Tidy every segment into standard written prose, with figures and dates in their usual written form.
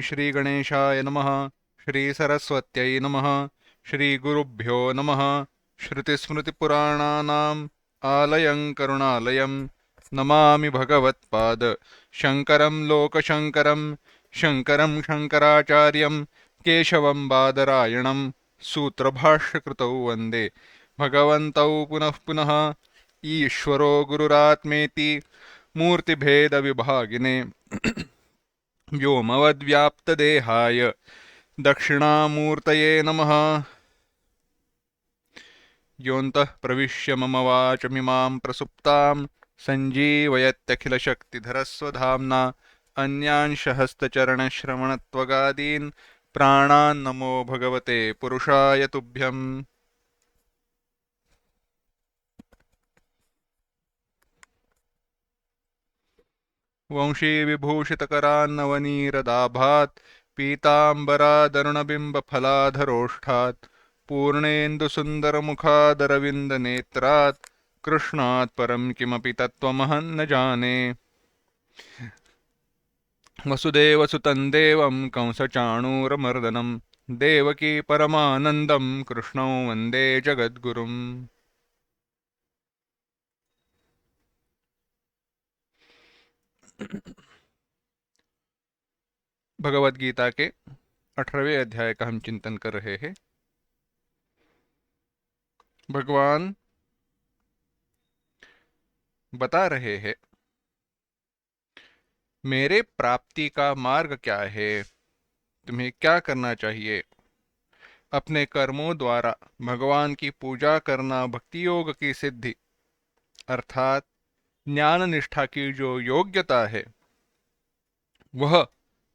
श्रीगणेशाय नमः। श्रीसरस्वत्यै नमः। श्रीगुरुभ्यो नमः। श्रुतिस्मृतिपुराणानाम् आलयं करुणालयं नमामि भगवत्पाद शङ्करं लोकशङ्करं। शङ्करं शङ्कराचार्यं केशवं बादरायणं सूत्रभाष्यकृतौ वन्दे भगवन्तौ पुनः पुनः। ईश्वरो गुरुरात्मेति मूर्तिभेदविभागिने व्योमवद्व्याप्तदेहाय दक्षिणामूर्तये नमः। योऽन्तः प्रविश्य मम वाचमिमां प्रसुप्तां सञ्जीवयत्यखिलशक्तिधरस्वधाम्ना अन्यांशहस्तचरणश्रवणत्वगादीन् प्राणान् नमो भगवते पुरुषाय तुभ्यम्। वंशीविभूषितकरान्नवनीरदाभात् पीताम्बरादरुणबिम्बफलाधरोष्ठात् पूर्णेन्दुसुन्दरमुखादरविन्दनेत्रात् कृष्णात् परं किमपि तत्त्वमहं न जाने। वसुदेवसुतं देवं कंसचाणूरमर्दनं देवकी परमानन्दं कृष्णं वन्दे जगद्गुरुम्। भगवद गीता के 18वें अध्याय का हम चिंतन कर रहे हैं। भगवान बता रहे हैं मेरे प्राप्ति का मार्ग क्या है, तुम्हें क्या करना चाहिए। अपने कर्मों द्वारा भगवान की पूजा करना भक्ति योग की सिद्धि अर्थात ज्ञान निष्ठा की जो योग्यता है वह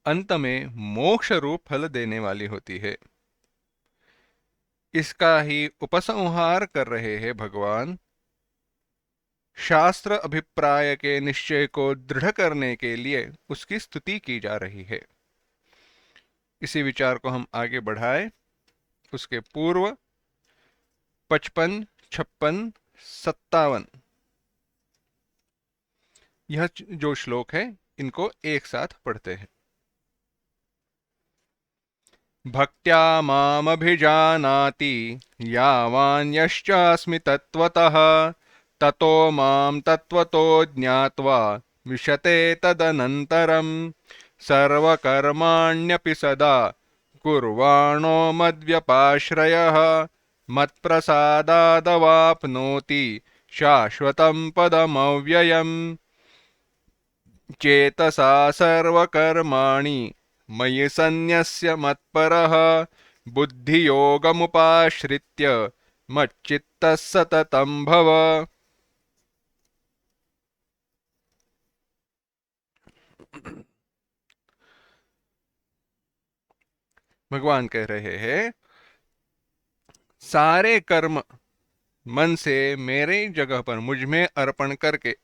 अंत में मोक्ष रूप फल देने वाली होती है। इसका ही उपसंहार कर रहे हैं भगवान। शास्त्र अभिप्राय के निश्चय को दृढ़ करने के लिए उसकी स्तुति की जा रही है। इसी विचार को हम आगे बढ़ाए। उसके पूर्व 55, 56, 57 यह जो श्लोक है इनको एक साथ पढ़ते हैं। भक्त्या मामभिजानाति यावान्यश्चास्मि तत्त्वतः ततो मां तत्त्वतो ज्ञात्वा विशते तदनन्तरम् सर्वकर्माण्यपि सदा कुर्वाणो मद्व्यपाश्रयः मत्प्रसादादवाप्नोति शाश्वतं पदमव्ययम्। चेतसा सर्वकर्माणि मयि सन्न्यस्य मत्परः बुद्धियोगमुपाश्रित्य मच्चित्तः सततं भव। भगवान कह रहे हैं सारे कर्म मन से मेरे जगह पर मुझ में अर्पण करके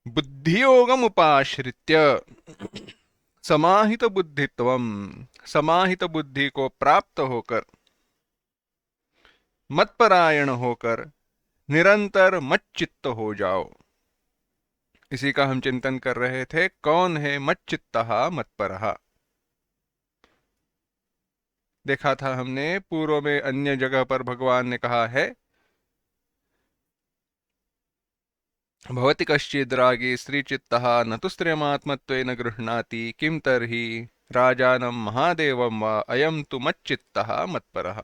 बुद्धियोगम उपाश्रित्य समाहित बुद्धित्वम समाहित बुद्धि को प्राप्त होकर मत्परायण होकर निरंतर मच्चित्त हो जाओ। इसी का हम चिंतन कर रहे थे। कौन है मच्चित्तः मत्परः। देखा था हमने पूर्व में अन्य जगह पर भगवान ने कहा है भवति कश्चिद्रागी स्त्रीचित्तः न तु स्त्रियमात्मत्वेन गृह्णाति किं तर्हि राजानं महादेवं वा अयं तु मच्चित्तः मत्परः।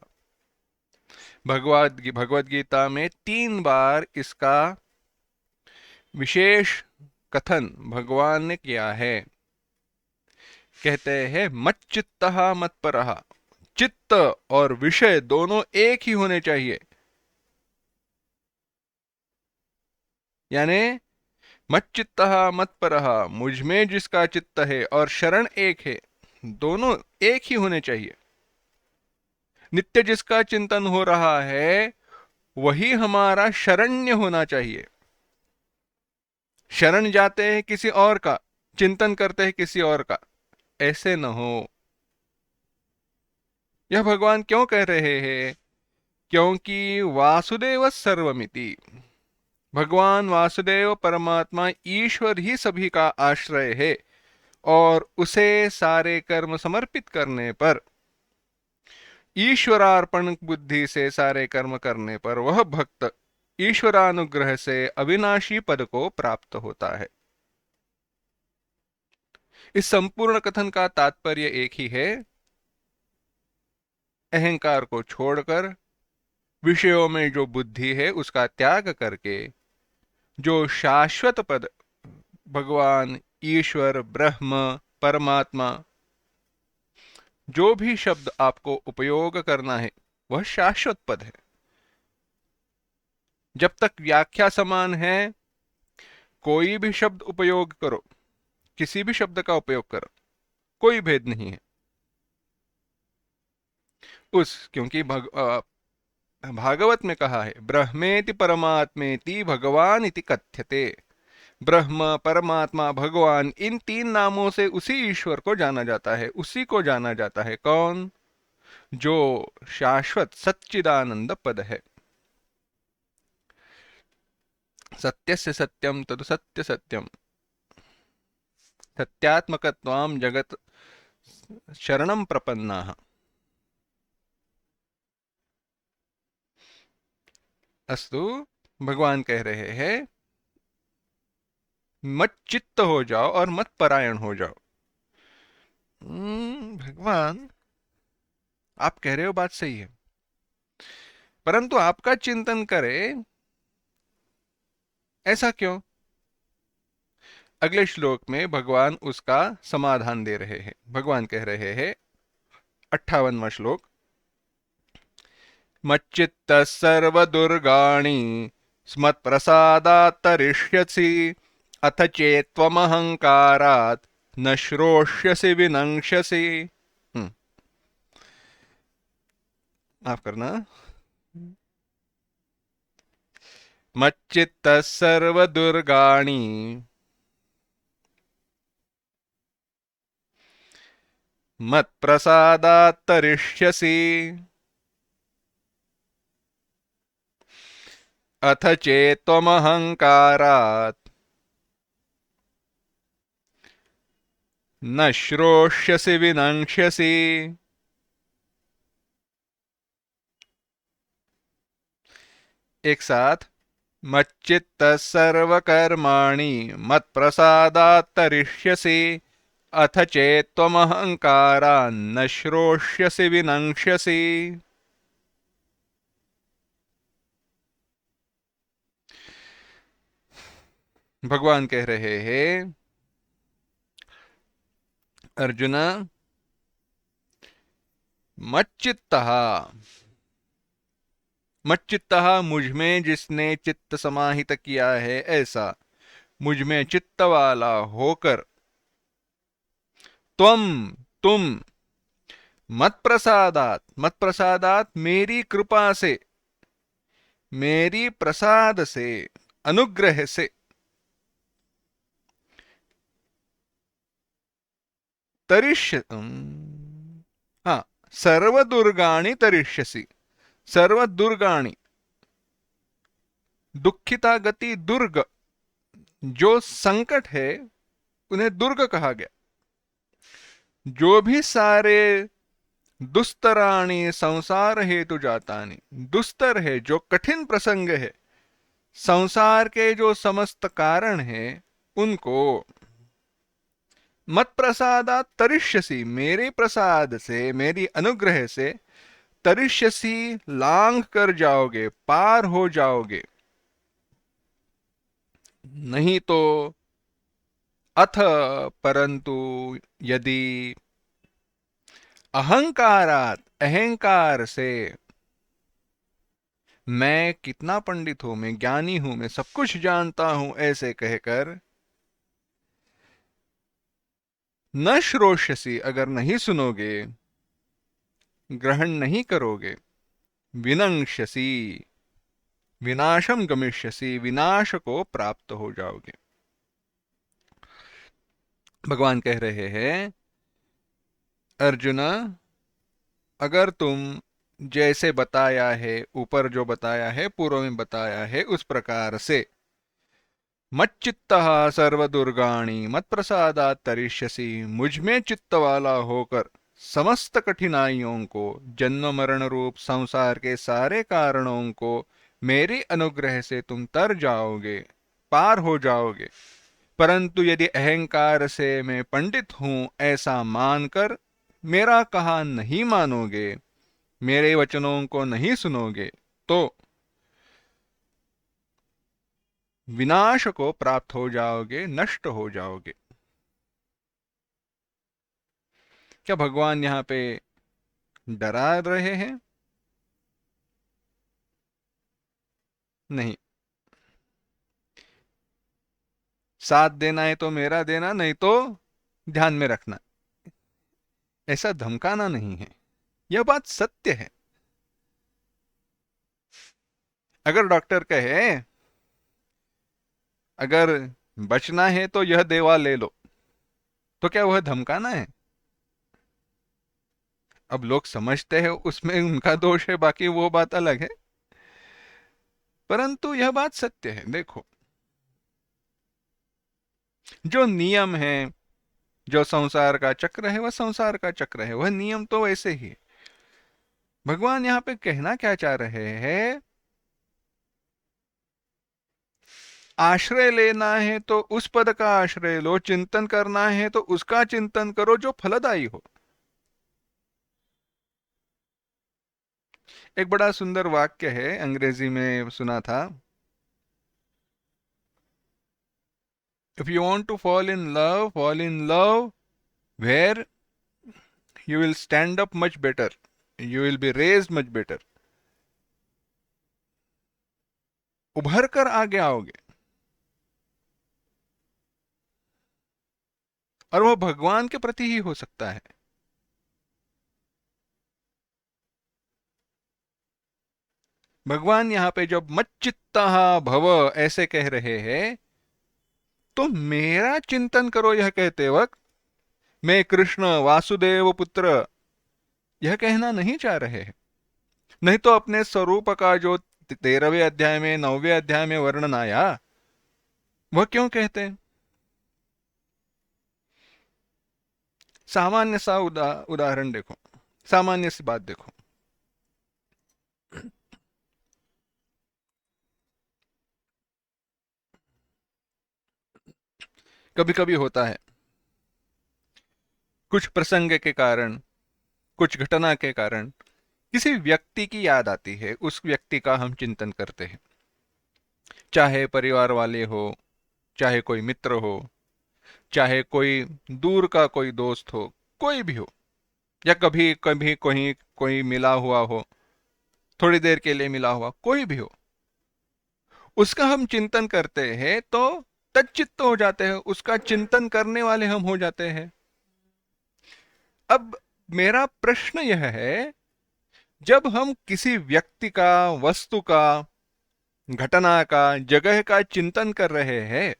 भगवद गीता में 3 बार इसका विशेष कथन भगवान ने किया है। कहते हैं मच्चित्तः मत्परः। चित्त और विषय दोनों एक ही होने चाहिए। यानी मच्चित्तः मत्परः मुझ में जिसका चित्त है और शरण एक है, दोनों एक ही होने चाहिए। नित्य जिसका चिंतन हो रहा है वही हमारा शरण्य होना चाहिए। शरण जाते हैं किसी और का, चिंतन करते हैं किसी और का, ऐसे न हो। यह भगवान क्यों कह रहे हैं? क्योंकि वासुदेव सर्वमिति, भगवान वासुदेव परमात्मा ईश्वर ही सभी का आश्रय है। और उसे सारे कर्म समर्पित करने पर, ईश्वरार्पण बुद्धि से सारे कर्म करने पर वह भक्त ईश्वरानुग्रह से अविनाशी पद को प्राप्त होता है। इस संपूर्ण कथन का तात्पर्य एक ही है, अहंकार को छोड़कर विषयों में जो बुद्धि है उसका त्याग करके जो शाश्वत पद भगवान, ईश्वर, ब्रह्म, परमात्मा, जो भी शब्द आपको उपयोग करना है वह शाश्वत पद है। जब तक व्याख्या समान है, कोई भी शब्द उपयोग करो, किसी भी शब्द का उपयोग करो, कोई भेद नहीं है क्योंकि भागवत में कहा है, ब्रह्मेति परमात्मेति भगवान इति कथ्यते। ब्रह्म, परमात्मा, भगवान, इन तीन नामों से उसी ईश्वर को जाना जाता है। उसी को जाना जाता है कौन? जो शाश्वत सच्चिदानंद पद है। सत्यस्य सत्यम तदु सत्य सत्यम, सत्यात्मकत्वाम जगत शरणम प्रपन्नाः। अस्तु, भगवान कह रहे हैं मत चित्त हो जाओ और मत परायण हो जाओ। भगवान, आप कह रहे हो बात सही है, परंतु आपका चिंतन करें, ऐसा क्यों? अगले श्लोक में भगवान उसका समाधान दे रहे हैं। भगवान कह रहे हैं, 58वां श्लोक, मच्चित्तः सर्वदुर्गाणि स्मत्प्रसादात् तरिष्यसि अथ चेत्त्वमहंकारात् न श्रोष्यसि विनङ्क्ष्यसि। माफ करना, मच्चित्तः सर्वदुर्गाणि मत्प्रसादात् तरिष्यसि अथ चेत्त्वमहंकारात् न श्रोष्यसि विनङ्क्ष्यसि। एक साथ, मच्चित्तः सर्वकर्माणि मत्प्रसादात् तरिष्यसि अथ चेत्त्वमहंकारात् न श्रोष्यसि विनङ्क्ष्यसि। भगवान कह रहे हैं, अर्जुन, मच्चित्तः, मच्चित्तः मुझ में जिसने चित्त समाहित किया है, ऐसा मुझ में चित्त वाला होकर, तुम मत प्रसादात, मत प्रसादात मेरी कृपा से, मेरी प्रसाद से, अनुग्रह से, तरिष्य, हाँ, सर्वदुर्गाणि तरिष्यसि। सर्वदुर्गाणि, दुखिता गति दुर्ग, जो संकट है उन्हें दुर्ग कहा गया। जो भी सारे दुस्तराणि संसार हेतु जातानि, दुस्तर है जो कठिन प्रसंग है, संसार के जो समस्त कारण है, उनको मत प्रसादात् तरिष्यसि, मेरे प्रसाद से, मेरी अनुग्रह से, तरिष्यसि लांघ कर जाओगे, पार हो जाओगे। नहीं तो अथ, परंतु यदि अहंकारात, अहंकार से, मैं कितना पंडित हूं, मैं ज्ञानी हूं, मैं सब कुछ जानता हूं, ऐसे कहकर न श्रोष्यसि, अगर नहीं सुनोगे, ग्रहण नहीं करोगे, विनंक्ष्यसि, विनाशम गमिष्यसि, विनाश को प्राप्त हो जाओगे। भगवान कह रहे हैं, अर्जुन, अगर तुम जैसे बताया है, ऊपर जो बताया है, पूर्व में बताया है, उस प्रकार से मच्चित्तः सर्वदुर्गाणि मत्प्रसादात् तरिष्यसि। मुझ में चित्त वाला होकर समस्त कठिनाइयों को, जन्म मरण रूप संसार के सारे कारणों को मेरे अनुग्रह से तुम तर जाओगे, पार हो जाओगे। परंतु यदि अहंकार से मैं पंडित हूं ऐसा मानकर मेरा कहा नहीं मानोगे, मेरे वचनों को नहीं सुनोगे, तो विनाश को प्राप्त हो जाओगे, नष्ट हो जाओगे। क्या भगवान यहां पे डरा रहे हैं? नहीं। साथ देना है तो मेरा देना, नहीं तो ध्यान में रखना, ऐसा धमकाना नहीं है। यह बात सत्य है। अगर डॉक्टर कहे अगर बचना है तो यह दवा ले लो, तो क्या वह धमकाना है? अब लोग समझते हैं उसमें उनका दोष है, बाकी वो बात अलग है, परंतु यह बात सत्य है। देखो, जो नियम है, जो संसार का चक्र है, वह संसार का चक्र है, वह नियम तो वैसे ही है। भगवान यहां पे कहना क्या चाह रहे हैं? आश्रय लेना है तो उस पद का आश्रय लो, चिंतन करना है तो उसका चिंतन करो जो फलदायी हो। एक बड़ा सुंदर वाक्य है, अंग्रेजी में सुना था। If you want to fall in love where you will stand up much better, you will be raise much better. उभर कर आगे आओगे, और वह भगवान के प्रति ही हो सकता है। भगवान यहां पे जब मच्चित्तः भव ऐसे कह रहे हैं, तो मेरा चिंतन करो यह कहते वक्त मैं कृष्ण वासुदेव पुत्र यह कहना नहीं चाह रहे हैं। नहीं तो अपने स्वरूप का जो 13वें अध्याय में 9वें अध्याय में वर्णन आया, वह क्यों कहते हैं? सामान्य सा उदाहरण देखो, सामान्य सी बात देखो। कभी कभी होता है, कुछ प्रसंग के कारण, कुछ घटना के कारण किसी व्यक्ति की याद आती है, उस व्यक्ति का हम चिंतन करते हैं। चाहे परिवार वाले हो, चाहे कोई मित्र हो, चाहे कोई दूर का कोई दोस्त हो, कोई भी हो, या कभी कभी कोई कोई मिला हुआ हो, थोड़ी देर के लिए मिला हुआ, कोई भी हो, उसका हम चिंतन करते हैं तो तच्चित्त हो जाते हैं, उसका चिंतन करने वाले हम हो जाते हैं। अब मेरा प्रश्न यह है, जब हम किसी व्यक्ति का, वस्तु का, घटना का, जगह का चिंतन कर रहे हैं,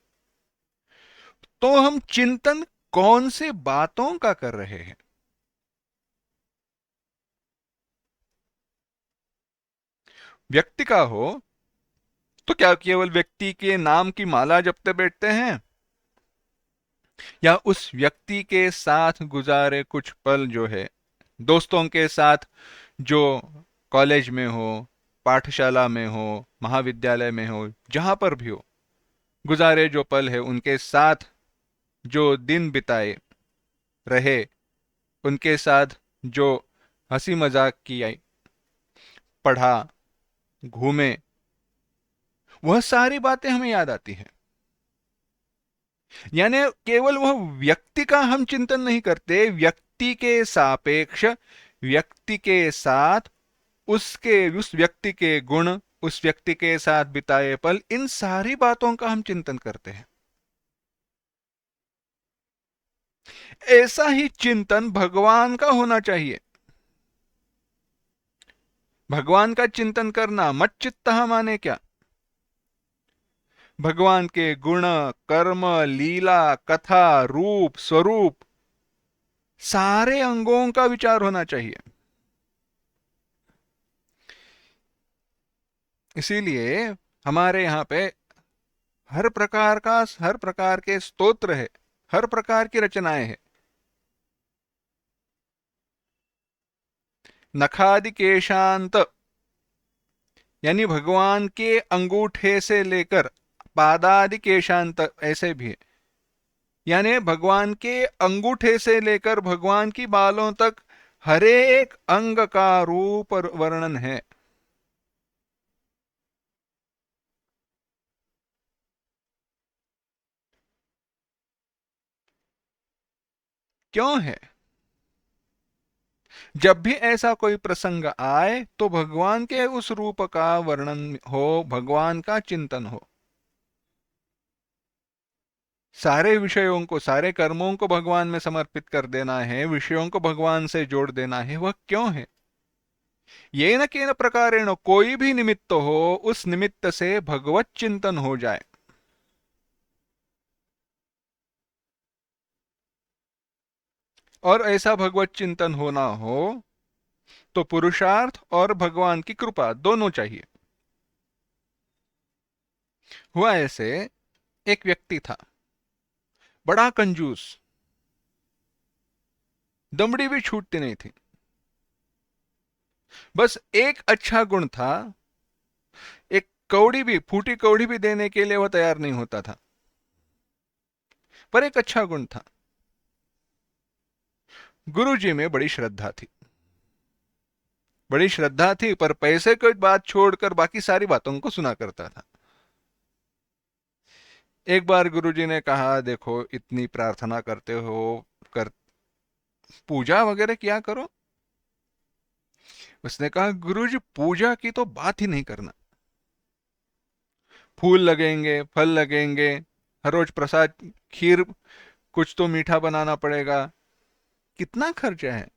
तो हम चिंतन कौन से बातों का कर रहे हैं? व्यक्ति का हो तो क्या केवल व्यक्ति के नाम की माला जपते बैठते हैं, या उस व्यक्ति के साथ गुजारे कुछ पल जो है, दोस्तों के साथ जो कॉलेज में हो, पाठशाला में हो, महाविद्यालय में हो, जहां पर भी हो, गुजारे जो पल है, उनके साथ जो दिन बिताए रहे, उनके साथ जो हंसी मजाक किया, पढ़ा, घूमे, वह सारी बातें हमें याद आती हैं। यानी केवल वह व्यक्ति का हम चिंतन नहीं करते, व्यक्ति के सापेक्ष, व्यक्ति के साथ उसके, उस व्यक्ति के गुण, उस व्यक्ति के साथ बिताए पल, इन सारी बातों का हम चिंतन करते हैं। ऐसा ही चिंतन भगवान का होना चाहिए। भगवान का चिंतन करना, मच्चित्तः माने क्या? भगवान के गुण, कर्म, लीला, कथा, रूप, स्वरूप, सारे अंगों का विचार होना चाहिए। इसीलिए हमारे यहां पे हर प्रकार के स्तोत्र है, हर प्रकार की रचनाएं हैं। नखादि केशांत यानी भगवान के अंगूठे से लेकर पादादि केशांत ऐसे भी है, यानी भगवान के अंगूठे से लेकर भगवान की बालों तक हर एक अंग का रूप और वर्णन है। क्यों है? जब भी ऐसा कोई प्रसंग आए तो भगवान के उस रूप का वर्णन हो, भगवान का चिंतन हो। सारे विषयों को, सारे कर्मों को भगवान में समर्पित कर देना है, विषयों को भगवान से जोड़ देना है, वह क्यों है? ये न केन प्रकारेण, कोई भी निमित्त हो, उस निमित्त से भगवत चिंतन हो जाए। और ऐसा भगवत चिंतन होना हो तो पुरुषार्थ और भगवान की कृपा दोनों चाहिए। हुआ ऐसे, एक व्यक्ति था, बड़ा कंजूस, दमड़ी भी छूटती नहीं थी। बस एक अच्छा गुण था, एक कौड़ी भी, फूटी कौड़ी भी देने के लिए वह तैयार नहीं होता था, पर एक अच्छा गुण था। गुरुजी में बड़ी श्रद्धा थी, बड़ी श्रद्धा थी, पर पैसे की बात छोड़कर बाकी सारी बातों को सुना करता था। एक बार गुरुजी ने कहा, देखो इतनी प्रार्थना करते हो, कर पूजा वगैरह किया करो। उसने कहा, गुरुजी पूजा की तो बात ही नहीं करना, फूल लगेंगे, फल लगेंगे, हर रोज प्रसाद, खीर, कुछ तो मीठा बनाना पड़ेगा, कितना खर्चा है।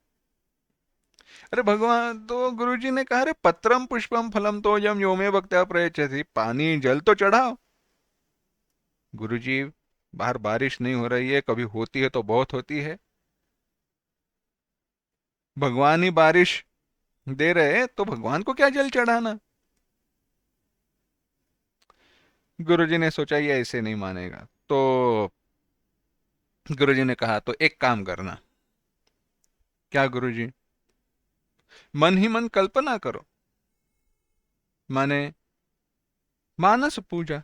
अरे भगवान, तो गुरुजी ने कहा, अरे पत्रम पुष्पम फलम तो यम योमे भक्त्या प्रयच्छति, पानी जल तो चढ़ाओ। गुरुजी, बाहर बारिश नहीं हो रही है, कभी होती है तो बहुत होती है, भगवान ही बारिश दे रहे हैं तो भगवान को क्या जल चढ़ाना। गुरुजी ने सोचा ये ऐसे नहीं मानेगा, तो गुरुजी ने कहा, तो एक काम करना। क्या गुरुजी? मन ही मन कल्पना करो, माने मानस पूजा।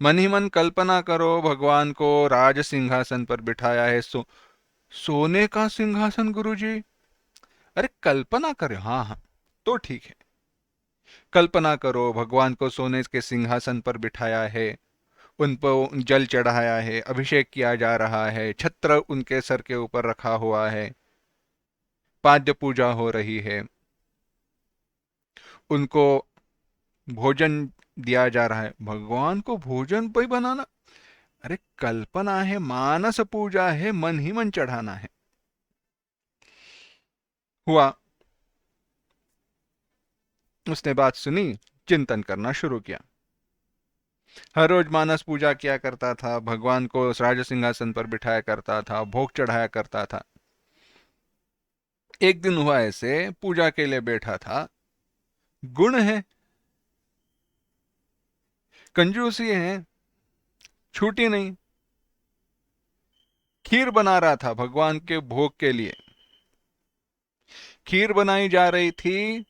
मन ही मन कल्पना करो, भगवान को राज सिंहासन पर बिठाया है, सोने का सिंहासन गुरुजी। अरे कल्पना करो, हाँ हाँ, तो ठीक है। कल्पना करो, भगवान को सोने के सिंहासन पर बिठाया है, उन पर जल चढ़ाया है, अभिषेक किया जा रहा है, छत्र उनके सर के ऊपर रखा हुआ है, पाद्य पूजा हो रही है, उनको भोजन दिया जा रहा है। भगवान को भोजन भी बनाना? अरे कल्पना है, मानस पूजा है, मन ही मन चढ़ाना है। हुआ, उसने बात सुनी, चिंतन करना शुरू किया। हर रोज मानस पूजा किया करता था, भगवान को राज सिंहासन पर बिठाया करता था, भोग चढ़ाया करता था। एक दिन हुआ ऐसे, पूजा के लिए बैठा था, गुण है, कंजूसी है, छूटी नहीं। खीर बना रहा था भगवान के भोग के लिए। खीर बनाई जा रही थी,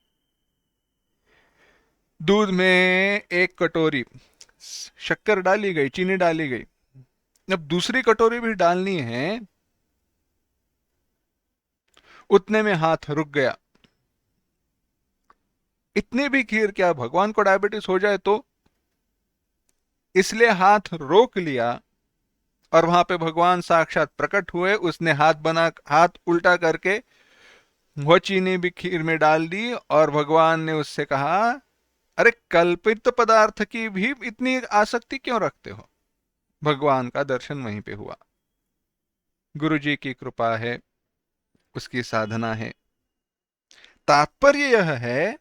दूध में एक कटोरी शक्कर डाली गई, चीनी डाली गई, अब दूसरी कटोरी भी डालनी है, उतने में हाथ रुक गया। इतनी भी खीर क्या, भगवान को डायबिटीज हो जाए तो? इसलिए हाथ रोक लिया, और वहां पे भगवान साक्षात प्रकट हुए। उसने हाथ उल्टा करके वो चीनी भी खीर में डाल दी, और भगवान ने उससे कहा, अरे कल्पित पदार्थ की भी इतनी आसक्ति क्यों रखते हो? भगवान का दर्शन वहीं पे हुआ। गुरु जी की कृपा है, उसकी साधना है। तात्पर्य यह है,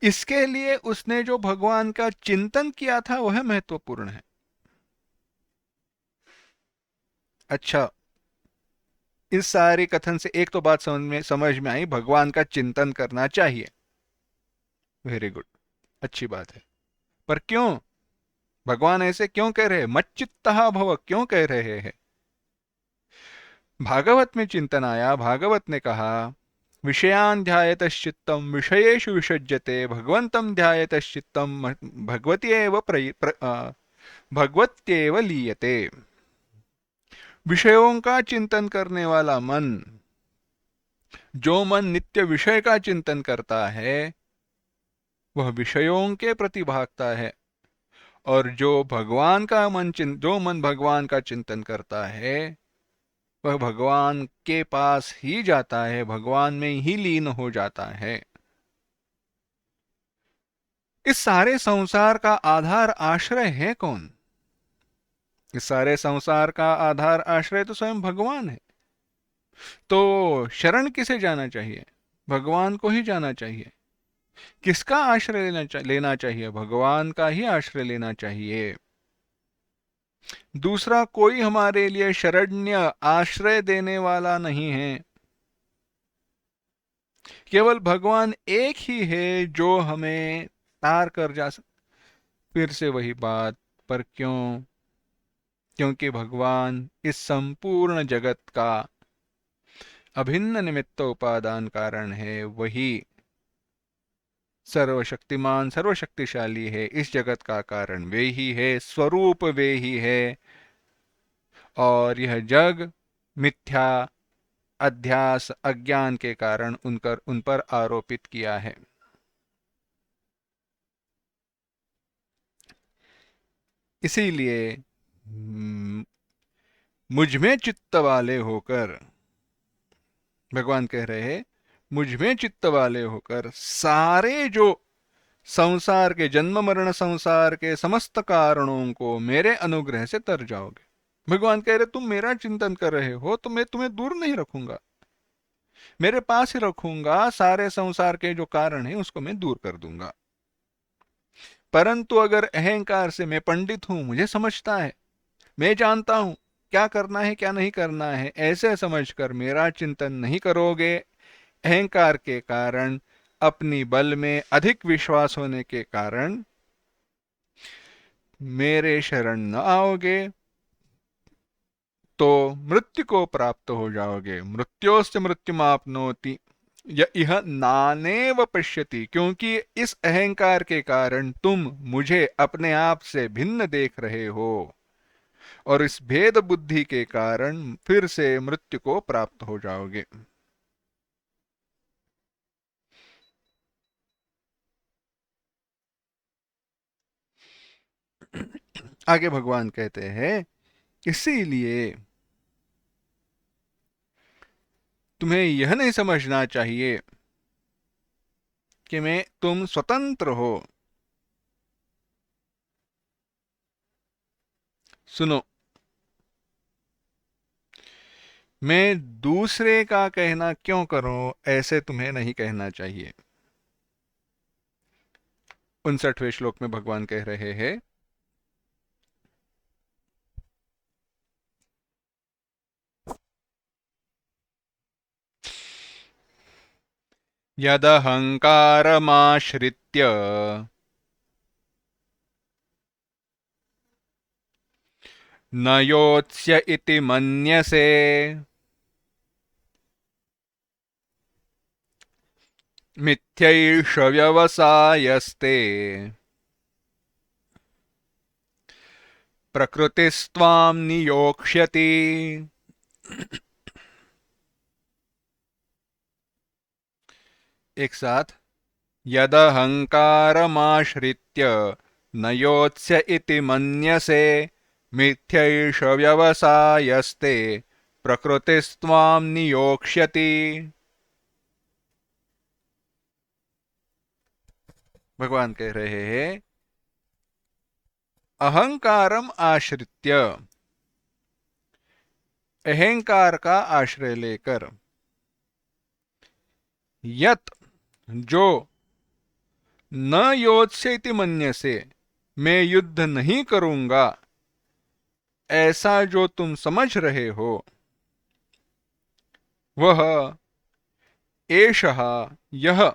इसके लिए उसने जो भगवान का चिंतन किया था वह महत्वपूर्ण है। अच्छा, इस सारे कथन से एक तो बात समझ में आई, भगवान का चिंतन करना चाहिए। वेरी गुड, अच्छी बात है। पर क्यों भगवान ऐसे क्यों कह रहे हैं? मच्चित्तः भव क्यों कह रहे हैं? भागवत में चिंतन आया, भागवत ने कहा विषयान् ध्यायतश्चित्तम विषयेषु विषज्यते भगवन्तं ध्यायतश्चित्तम भगवत्येव भगवत्येव लीयते। विषयों का चिंतन करने वाला मन, जो मन नित्य विषय का चिंतन करता है, वह विषयों के प्रति भागता है। और जो मन भगवान का चिंतन करता है, वह भगवान के पास ही जाता है, भगवान में ही लीन हो जाता है। इस सारे संसार का आधार आश्रय है कौन? इस सारे संसार का आधार आश्रय तो स्वयं भगवान है। तो शरण किसे जाना चाहिए? भगवान को ही जाना चाहिए। किसका आश्रय लेना चाहिए? भगवान का ही आश्रय लेना चाहिए। दूसरा कोई हमारे लिए शरण्य आश्रय देने वाला नहीं है। केवल भगवान एक ही है जो हमें तार कर जा सकता। फिर से वही बात, पर क्यों? क्योंकि भगवान इस संपूर्ण जगत का अभिन्न निमित्त उपादान कारण है। वही सर्वशक्तिमान सर्वशक्तिशाली है। इस जगत का कारण वे ही है, स्वरूप वे ही है। और यह जग मिथ्या अध्यास अज्ञान के कारण उन पर आरोपित किया है। इसीलिए मुझ में चित्त वाले होकर, भगवान कह रहे हैं, मुझ में चित्त वाले होकर सारे जो संसार के जन्म मरण संसार के समस्त कारणों को मेरे अनुग्रह से तर जाओगे। भगवान कह रहे तुम मेरा चिंतन कर रहे हो तो मैं तुम्हें दूर नहीं रखूंगा, मेरे पास ही रखूंगा। सारे संसार के जो कारण है उसको मैं दूर कर दूंगा। परंतु अगर अहंकार से मैं पंडित हूं, मुझे समझता है, मैं जानता हूं क्या करना है क्या नहीं करना है, ऐसे समझकर मेरा चिंतन नहीं करोगे, अहंकार के कारण, अपनी बल में अधिक विश्वास होने के कारण मेरे शरण न आओगे, तो मृत्यु को प्राप्त हो जाओगे। मृत्योश्च मृत्युमाप्नोति यह नानेव पश्यति। क्योंकि इस अहंकार के कारण तुम मुझे अपने आप से भिन्न देख रहे हो, और इस भेद बुद्धि के कारण फिर से मृत्यु को प्राप्त हो जाओगे। आगे भगवान कहते हैं, इसीलिए तुम्हें यह नहीं समझना चाहिए कि तुम स्वतंत्र हो। सुनो, मैं दूसरे का कहना क्यों करूं, ऐसे तुम्हें नहीं कहना चाहिए। 59वें श्लोक में भगवान कह रहे हैं, यदहंकारमाश्रित्य न योत्स्य इति मन्यसे मिथ्यैष व्यवसायस्ते प्रकृतिस्त्वां नियोक्ष्यति। एक साथ, यदहंकारमाश्रित्य न योत्स्य इति मन्यसे मिथ्यैष व्यवसायस्ते प्रकृतिस्त्वां नियोक्ष्यति। भगवान कह रहे हैं, अहंकारम आश्रित्य, अहंकार का आश्रय लेकर, यत जो, न योत्स्य इति मन्यसे, मैं युद्ध नहीं करूंगा, ऐसा जो तुम समझ रहे हो, वह एषः यह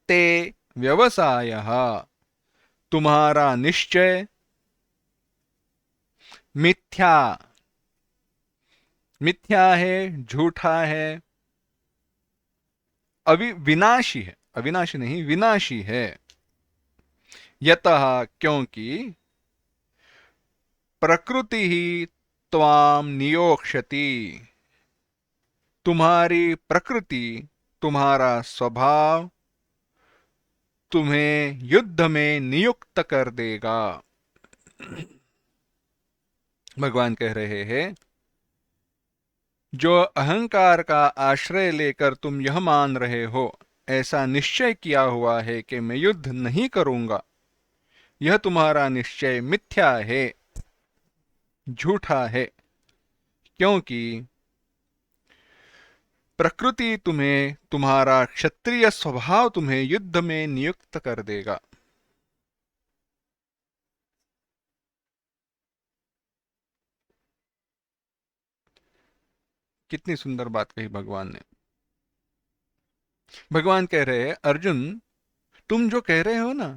ते व्यवसायः, तुम्हारा निश्चय मिथ्या मिथ्या है, झूठा है, विनाशी है, अविनाशी नहीं विनाशी है। यतः क्योंकि प्रकृति ही त्वाम नियोक्ष्यति, तुम्हारी प्रकृति, तुम्हारा स्वभाव तुम्हें युद्ध में नियुक्त कर देगा। भगवान कह रहे हैं, जो अहंकार का आश्रय लेकर तुम यह मान रहे हो, ऐसा निश्चय किया हुआ है कि मैं युद्ध नहीं करूंगा, यह तुम्हारा निश्चय मिथ्या है, झूठा है। क्योंकि प्रकृति तुम्हें, तुम्हारा क्षत्रिय स्वभाव तुम्हें युद्ध में नियुक्त कर देगा। कितनी सुंदर बात कही भगवान ने। भगवान कह रहे हैं, अर्जुन तुम जो कह रहे हो ना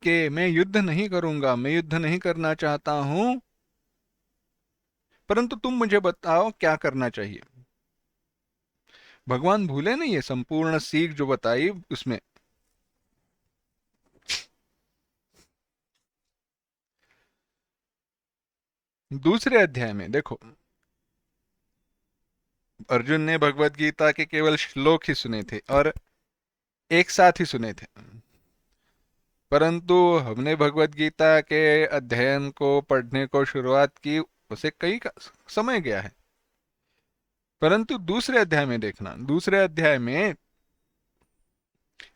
कि मैं युद्ध नहीं करूंगा, मैं युद्ध नहीं करना चाहता हूं, परंतु तुम मुझे बताओ क्या करना चाहिए। भगवान भूले नहीं, ये संपूर्ण सीख जो बताई उसमें। दूसरे अध्याय में देखो, अर्जुन ने भगवत गीता के केवल श्लोक ही सुने थे और एक साथ ही सुने थे, परंतु हमने भगवत गीता के अध्ययन को, पढ़ने को शुरुआत की, उसे समय गया है। परंतु दूसरे अध्याय में देखना, दूसरे अध्याय में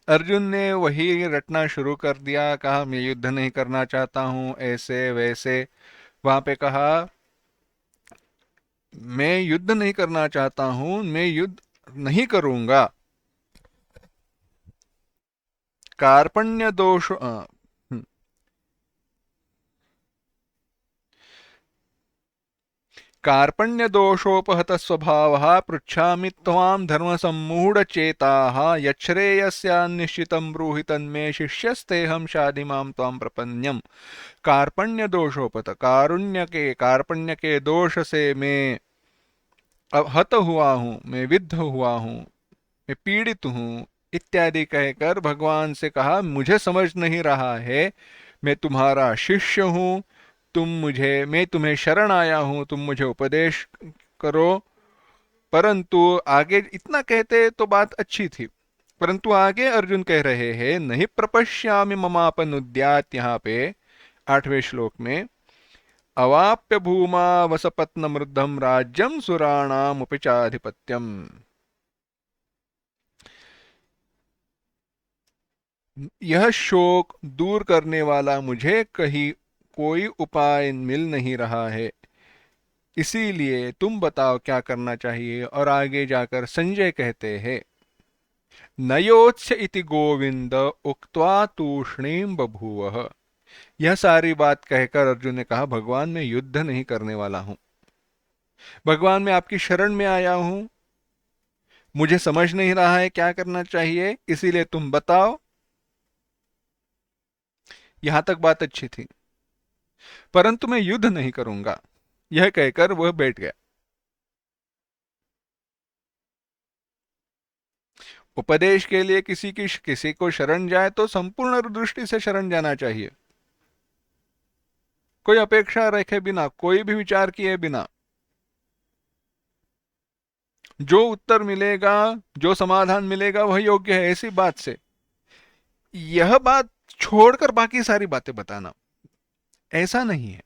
अर्जुन ने वही रटना शुरू कर दिया, कहा मैं युद्ध नहीं करना चाहता हूं, ऐसे वैसे। वहां पे कहा मैं युद्ध नहीं करना चाहता हूं, मैं युद्ध नहीं करूंगा। कार्पण्य दोष कार्पण्य दोषोपहत स्वभावः पृच्छामि त्वां धर्मसम्मूढचेताः यच्छ्रेयस्यान्निश्चितं ब्रूहि तन्मे शिष्यस्तेऽहं शाधि मां त्वां प्रपन्नम्। कार्पण्य दोषोपहत, कार्पण्य के दोष से मैं हत हुआ हूँ, मैं विद्ध हुआ हूँ, मैं पीड़ित हूँ इत्यादि कहकर भगवान से कहा, मुझे समझ नहीं रहा है, मैं तुम्हारा शिष्य हूँ, मैं तुम्हें शरण आया हूं, तुम मुझे उपदेश करो। परंतु आगे इतना कहते तो बात अच्छी थी, परंतु आगे अर्जुन कह रहे हैं, नहीं प्रपश्यामि ममापन उद्यात, यहाँ पे 8वें श्लोक में, अवाप्य भूमा वसपत्न मृद्धम राज्यम सुराणाम उपचाधिपत्यम। यह शोक दूर करने वाला मुझे कहीं कोई उपाय मिल नहीं रहा है, इसीलिए तुम बताओ क्या करना चाहिए। और आगे जाकर संजय कहते हैं, नयोत्स्य इति गोविंद उक्त्वा तूष्णीम बभूवः। यह सारी बात कहकर अर्जुन ने कहा, भगवान मैं युद्ध नहीं करने वाला हूं, भगवान मैं आपकी शरण में आया हूं, मुझे समझ नहीं रहा है क्या करना चाहिए, इसीलिए तुम बताओ। यहां तक बात अच्छी थी, परंतु मैं युद्ध नहीं करूंगा, यह कहकर वह बैठ गया। उपदेश के लिए किसी को शरण जाए तो संपूर्ण दृष्टि से शरण जाना चाहिए, कोई अपेक्षा रखे बिना, कोई भी विचार किए बिना। जो उत्तर मिलेगा, जो समाधान मिलेगा वह योग्य है, ऐसी बात से। यह बात छोड़कर बाकी सारी बातें बताना, ऐसा नहीं है।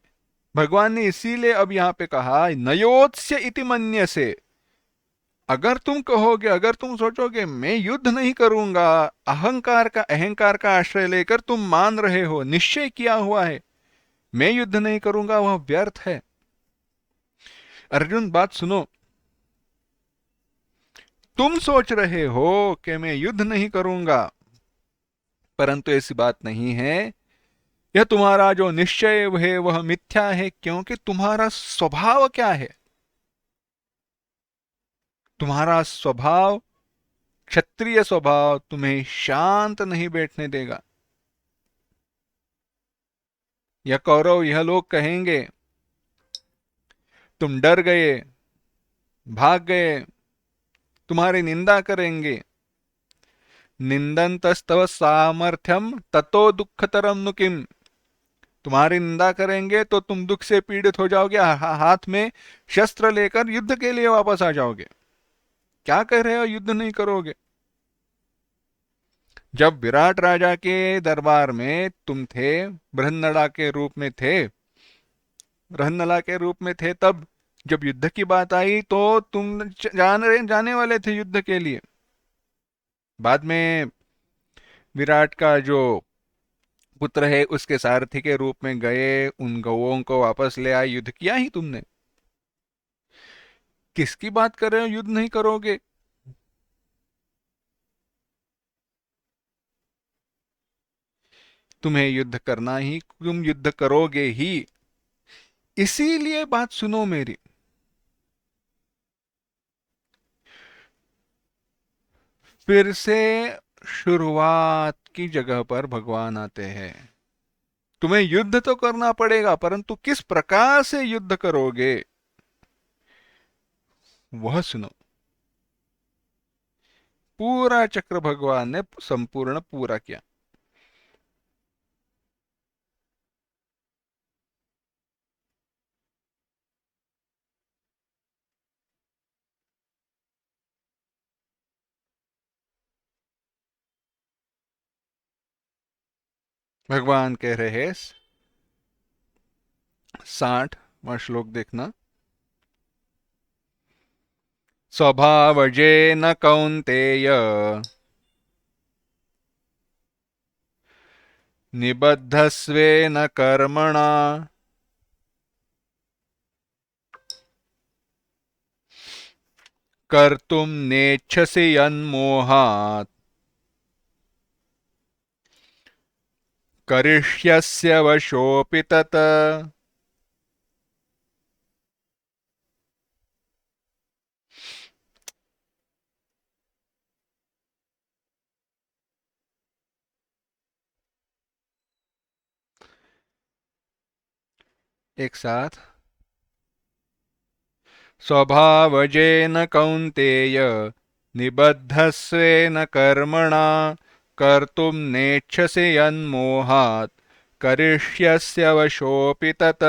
भगवान ने इसीलिए अब यहां पे कहा, नयोत्स्य इति मन्यसे। अगर तुम कहोगे, अगर तुम सोचोगे मैं युद्ध नहीं करूंगा, अहंकार का आश्रय लेकर तुम मान रहे हो, निश्चय किया हुआ है मैं युद्ध नहीं करूंगा, वह व्यर्थ है। अर्जुन बात सुनो, तुम सोच रहे हो कि मैं युद्ध नहीं करूंगा, परंतु ऐसी बात नहीं है। यह तुम्हारा जो निश्चय है वह मिथ्या है, क्योंकि तुम्हारा स्वभाव क्या है? तुम्हारा स्वभाव, क्षत्रिय स्वभाव तुम्हें शांत नहीं बैठने देगा। या कौरव यह लोग कहेंगे तुम डर गए, भाग गए, तुम्हारी निंदा करेंगे, निंदन्तस्तव सामर्थ्यम ततो दुःखतरम नु किम, तुम्हारी निंदा करेंगे तो तुम दुख से पीड़ित हो जाओगे, हाथ में शस्त्र लेकर युद्ध के लिए वापस आ जाओगे। क्या कह रहे हो युद्ध नहीं करोगे? जब विराट राजा के दरबार में तुम थे, बृहन्नला के रूप में थे, बृहन्नला के रूप में थे, तब जब युद्ध की बात आई तो तुम जाने वाले थे युद्ध के लिए। बाद में विराट का जो पुत्र है उसके सारथी के रूप में गए, उन गौओं को वापस ले आए, युद्ध किया ही तुमने। किसकी बात कर रहे हो युद्ध नहीं करोगे? तुम्हें युद्ध करना ही, तुम युद्ध करोगे ही। इसीलिए बात सुनो मेरी, फिर से शुरुआत की जगह पर भगवान आते हैं। तुम्हें युद्ध तो करना पड़ेगा, परंतु किस प्रकार से युद्ध करोगे वह सुनो। पूरा चक्र भगवान ने संपूर्ण पूरा किया। भगवान कह रहे हैं, 60वां श्लोक देखना। स्वभावजेन कौन्तेय निबद्धस्वेन कर्मणा कर्तुम नेच्छसि यन्मोहात् करिष्यस्य वशोऽपि तत्। एक साथ। स्वभावजेन कौन्तेय निबद्धस्वेन कर्मणा कर्तुम नेच्छसि यन्मोहात् करिष्यस्य वशोऽपि तत्।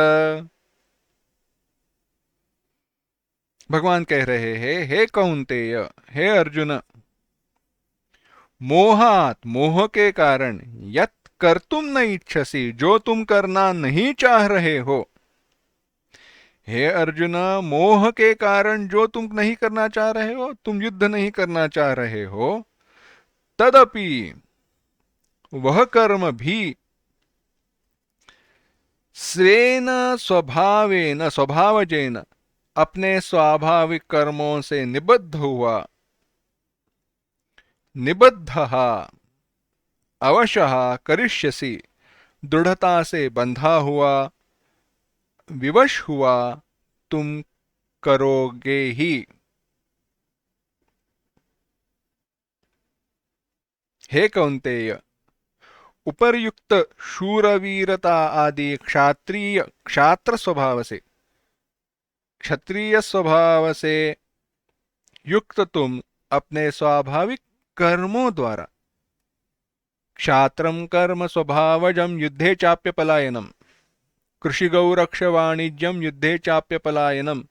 भगवान कह रहे हैं, हे कौन्तेय, हे अर्जुन, मोहात, मोह के कारण, यत कर्तुम न इच्छसि, जो तुम करना नहीं चाह रहे हो। हे अर्जुन, मोह के कारण जो तुम नहीं करना चाह रहे हो, तुम युद्ध नहीं करना चाह रहे हो, तदपि, वह कर्म भी, स्वेन स्वभावेन, स्वभावजेन, अपने स्वाभाविक कर्मों से निबद्ध हुआ, निबद्धः, अवशः करिष्यसि, दृढ़ता से बंधा हुआ, विवश हुआ, तुम करोगे ही। हे कौन्तेय, उपर्युक्त शूरवीरता आदि क्षात्रीय, क्षात्र स्वभाव से, क्षत्रिय स्वभाव से युक्त तुम अपने स्वाभाविक कर्मों द्वारा, क्षात्रम कर्म स्वभावजम युद्धे चाप्य पलायनम, कृषि गौरक्ष वाणिज्यम युद्धे चाप्य पलायनम,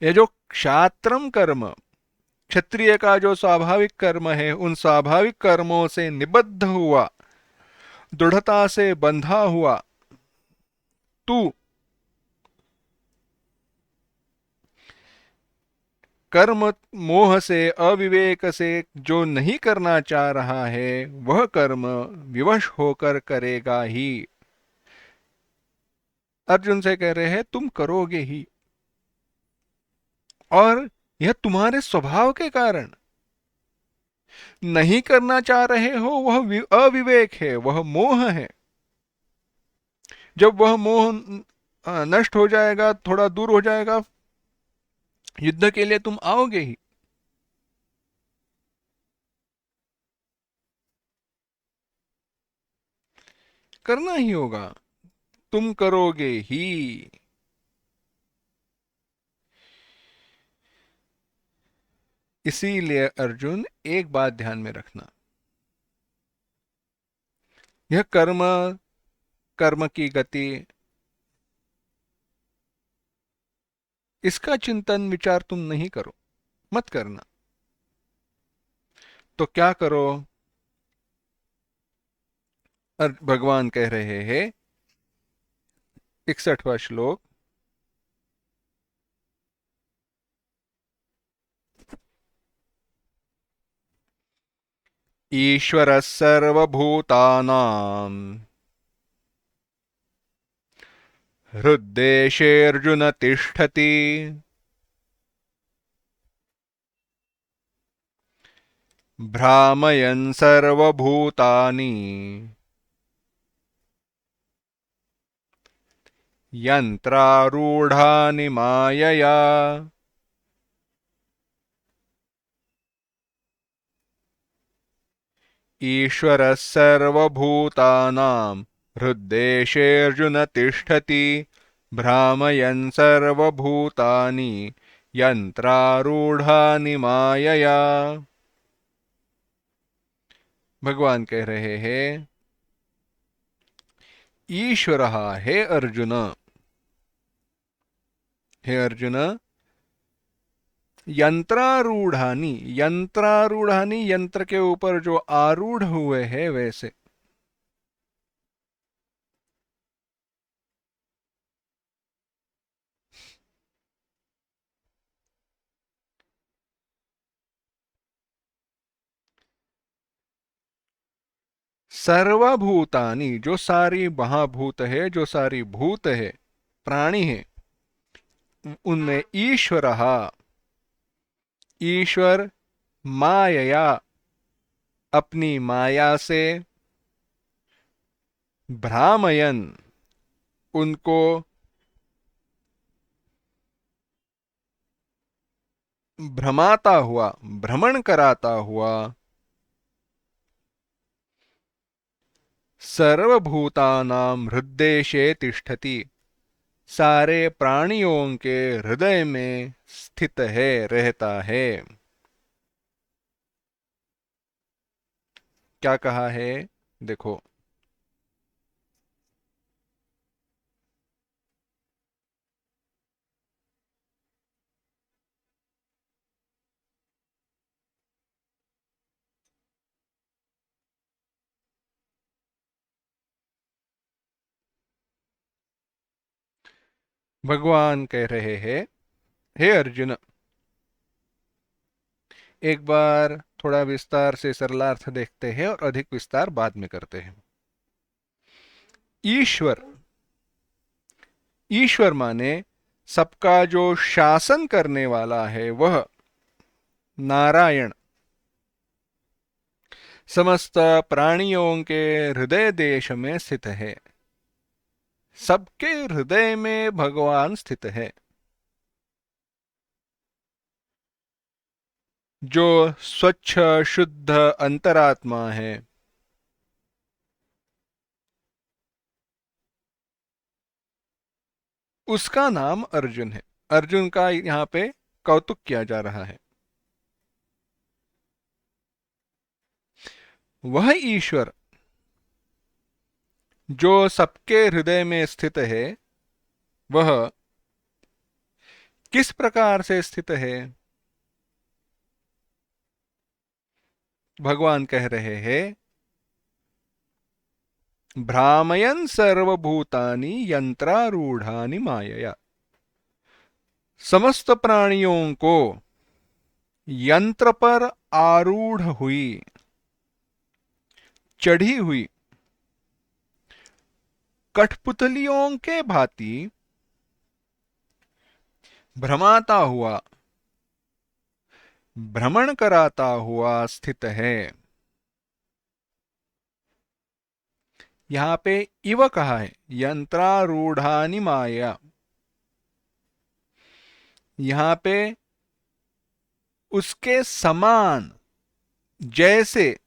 ये जो क्षात्रम कर्म, क्षत्रिय का जो स्वाभाविक कर्म है, उन स्वाभाविक कर्मों से निबद्ध हुआ, दृढ़ता से बंधा हुआ तू कर्म मोह से, अविवेक से जो नहीं करना चाह रहा है, वह कर्म विवश होकर करेगा ही। अर्जुन से कह रहे हैं तुम करोगे ही, और यह तुम्हारे स्वभाव के कारण। नहीं करना चाह रहे हो वह अविवेक है, वह मोह है। जब वह मोह नष्ट हो जाएगा, थोड़ा दूर हो जाएगा, युद्ध के लिए तुम आओगे ही। करना ही होगा, तुम करोगे ही। इसीलिए अर्जुन, एक बात ध्यान में रखना, यह कर्म, कर्म की गति, इसका चिंतन विचार तुम नहीं करो, मत करना। तो क्या करो? भगवान कह रहे हैं, 61वां श्लोक, ईश्वरः सर्वभूतानां हृद्देशेऽर्जुन तिष्ठति, भ्रामयन् सर्वभूतानि यन्त्रारूढानि मायया। ईश्वरः सर्वभूतानां हृद्देशेऽर्जुन तिष्ठति, भ्रामयन् सर्वभूतानि यन्त्रारूढानि मायया। भगवान कह रहे हैं, ईश्वरः, हे अर्जुन, हे अर्जुन, यंत्रारूढ़ानी, यंत्रारूढ़ानी, यंत्र के ऊपर जो आरूढ़ हुए हैं वैसे। सर्वभूतानी, जो सारी महाभूत है, जो सारी भूत है, प्राणी है, उनमें ईश्वर, ईश्वर मायया, अपनी माया से, भ्रामयन, उनको भ्रमाता हुआ, भ्रमण कराता हुआ, सर्वभूतानां हृद्देशे तिष्ठति, सारे प्राणियों के हृदय में स्थित है, रहता है। क्या कहा है? देखो, भगवान कह रहे हैं, हे अर्जुन, एक बार थोड़ा विस्तार से सरलार्थ देखते हैं और अधिक विस्तार बाद में करते हैं। ईश्वर, ईश्वर माने सबका जो शासन करने वाला है वह नारायण, समस्त प्राणियों के हृदय देश में स्थित है। सबके हृदय में भगवान स्थित है। जो स्वच्छ शुद्ध अंतरात्मा है, उसका नाम अर्जुन है। अर्जुन का यहाँ पे कौतुक किया जा रहा है। वह ईश्वर जो सबके हृदय में स्थित है, वह किस प्रकार से स्थित है? भगवान कह रहे हैं, भ्रामयन् सर्वभूतानि यंत्रारूढ़ानि मायया, समस्त प्राणियों को यंत्र पर आरूढ़ हुई, चढ़ी हुई, कठपुतलियों के भांति भ्रमाता हुआ, भ्रमण कराता हुआ स्थित है। यहां पे इव कहा है, यंत्रारूढ़ानि माया। यहां पे उसके समान, जैसे,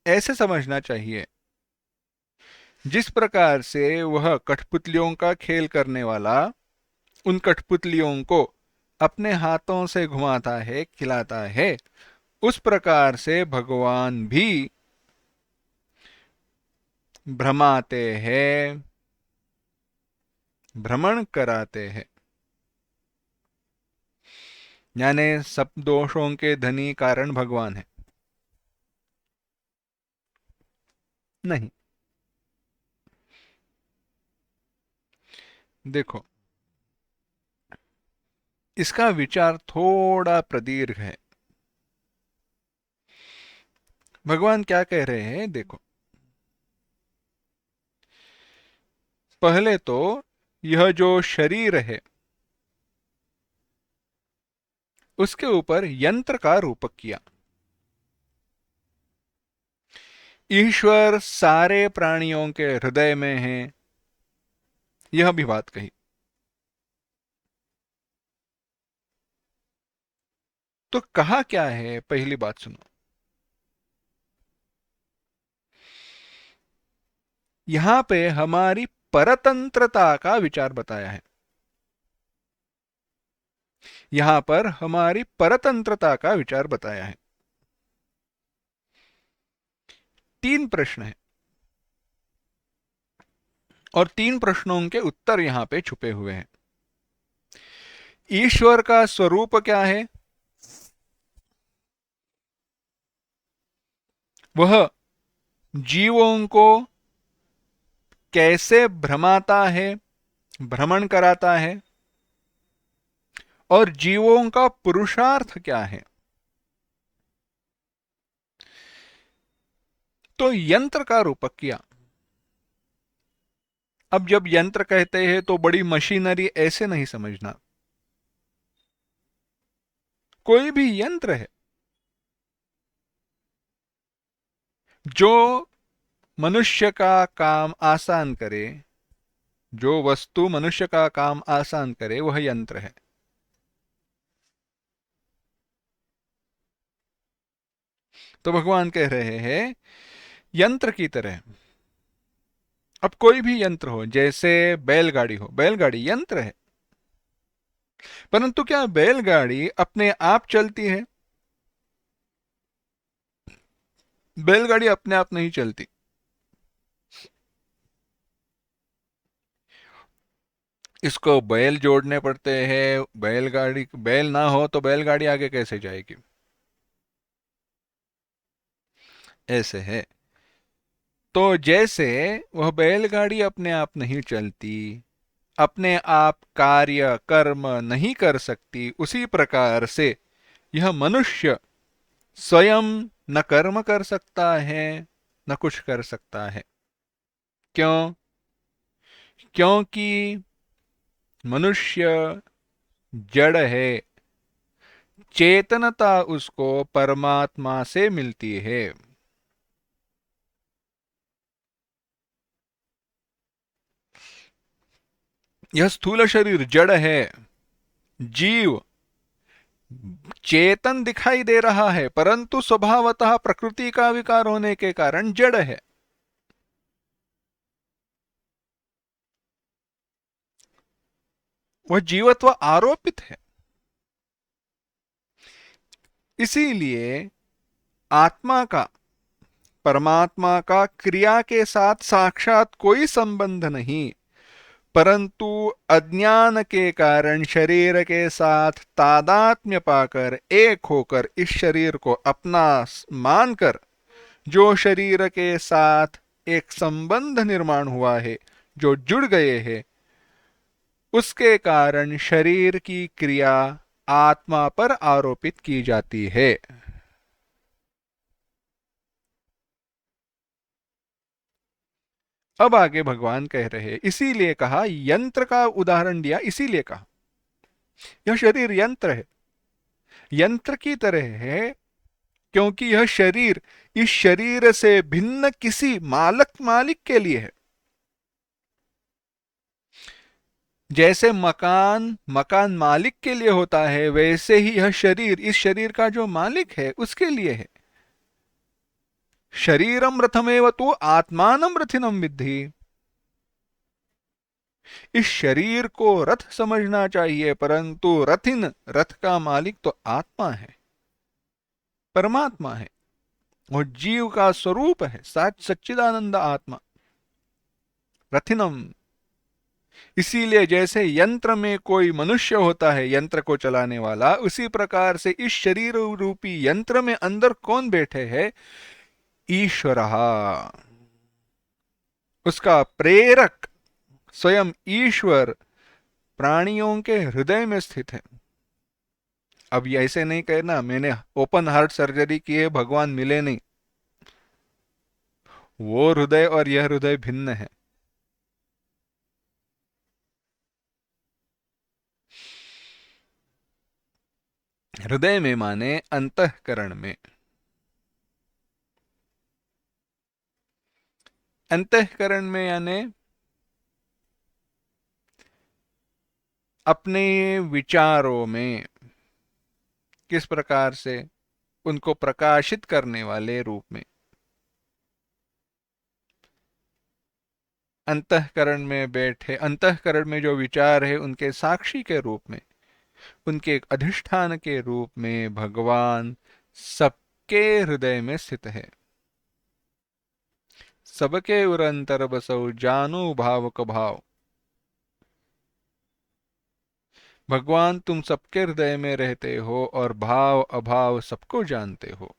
ऐसे समझना चाहिए। जिस प्रकार से वह कठपुतलियों का खेल करने वाला उन कठपुतलियों को अपने हाथों से घुमाता है, खिलाता है, उस प्रकार से भगवान भी भ्रमाते हैं, भ्रमण कराते हैं। यानी सब दोषों के धनी कारण भगवान है? नहीं। देखो, इसका विचार थोड़ा प्रदीर्घ है। भगवान क्या कह रहे हैं, देखो, पहले तो यह जो शरीर है उसके ऊपर यंत्र का रूपक किया। ईश्वर सारे प्राणियों के हृदय में है, यह भी बात कही। तो कहा क्या है, पहली बात सुनो। यहां पे हमारी परतंत्रता का विचार बताया है। यहां पर हमारी परतंत्रता का विचार बताया है। 3 प्रश्न है और 3 प्रश्नों के उत्तर यहां पे छुपे हुए हैं। ईश्वर का स्वरूप क्या है? वह जीवों को कैसे भ्रमाता है, भ्रमण कराता है, और जीवों का पुरुषार्थ क्या है? तो यंत्र का रूपक किया। अब जब यंत्र कहते हैं तो बड़ी मशीनरी ऐसे नहीं समझना। कोई भी यंत्र है जो मनुष्य का काम आसान करे, जो वस्तु मनुष्य का काम आसान करे, वह यंत्र है। तो भगवान कह रहे हैं यंत्र की तरह। अब कोई भी यंत्र हो, जैसे बैलगाड़ी हो, बैलगाड़ी यंत्र है, परंतु क्या बैलगाड़ी अपने आप चलती है? बैलगाड़ी अपने आप नहीं चलती। इसको बैल जोड़ने पड़ते हैं। बैलगाड़ी, बैल ना हो तो बैलगाड़ी आगे कैसे जाएगी? ऐसे है। तो जैसे वह बैलगाड़ी अपने आप नहीं चलती, अपने आप कार्य कर्म नहीं कर सकती, उसी प्रकार से यह मनुष्य स्वयं न कर्म कर सकता है, न कुछ कर सकता है। क्यों? क्योंकि मनुष्य जड़ है, चेतनता उसको परमात्मा से मिलती है। यह स्थूल शरीर जड़ है। जीव चेतन दिखाई दे रहा है, परंतु स्वभावतः प्रकृति का विकार होने के कारण जड़ है। वह जीवत्व आरोपित है। इसीलिए आत्मा का, परमात्मा का क्रिया के साथ साक्षात कोई संबंध नहीं, परंतु अज्ञान के कारण शरीर के साथ तादात्म्य पाकर, एक होकर, इस शरीर को अपना मानकर जो शरीर के साथ एक संबंध निर्माण हुआ है, जो जुड़ गए हैं, उसके कारण शरीर की क्रिया आत्मा पर आरोपित की जाती है। अब आगे भगवान कह रहे हैं, इसीलिए कहा, यंत्र का उदाहरण दिया, इसीलिए कहा यह शरीर यंत्र है, यंत्र की तरह है, क्योंकि यह शरीर इस शरीर से भिन्न किसी मालिक के लिए है। जैसे मकान मकान मालिक के लिए होता है, वैसे ही यह शरीर इस शरीर का जो मालिक है उसके लिए है। शरीरम रथमेव तो आत्मानम रथिनम विद्धि। इस शरीर को रथ समझना चाहिए, परंतु रथ का मालिक तो आत्मा है, परमात्मा है, और जीव का स्वरूप है सच्चिदानंद आत्मा। रथिनम। इसीलिए जैसे यंत्र में कोई मनुष्य होता है यंत्र को चलाने वाला, उसी प्रकार से इस शरीर रूपी यंत्र में अंदर कौन बैठे हैं? ईश्वर। उसका प्रेरक स्वयं ईश्वर प्राणियों के हृदय में स्थित है। अब ये ऐसे नहीं कहना मैंने ओपन हार्ट सर्जरी की है भगवान मिले नहीं। वो हृदय और यह हृदय भिन्न है। हृदय में माने अंतःकरण में। अंतःकरण में यानी अपने विचारों में किस प्रकार से उनको प्रकाशित करने वाले रूप में। अंतःकरण में बैठे, अंतःकरण में जो विचार है उनके साक्षी के रूप में, उनके एक अधिष्ठान के रूप में भगवान सबके हृदय में स्थित है। सबके उरंतर बसौ जानु भावक भाव। भगवान तुम सबके हृदय में रहते हो और भाव अभाव सबको जानते हो।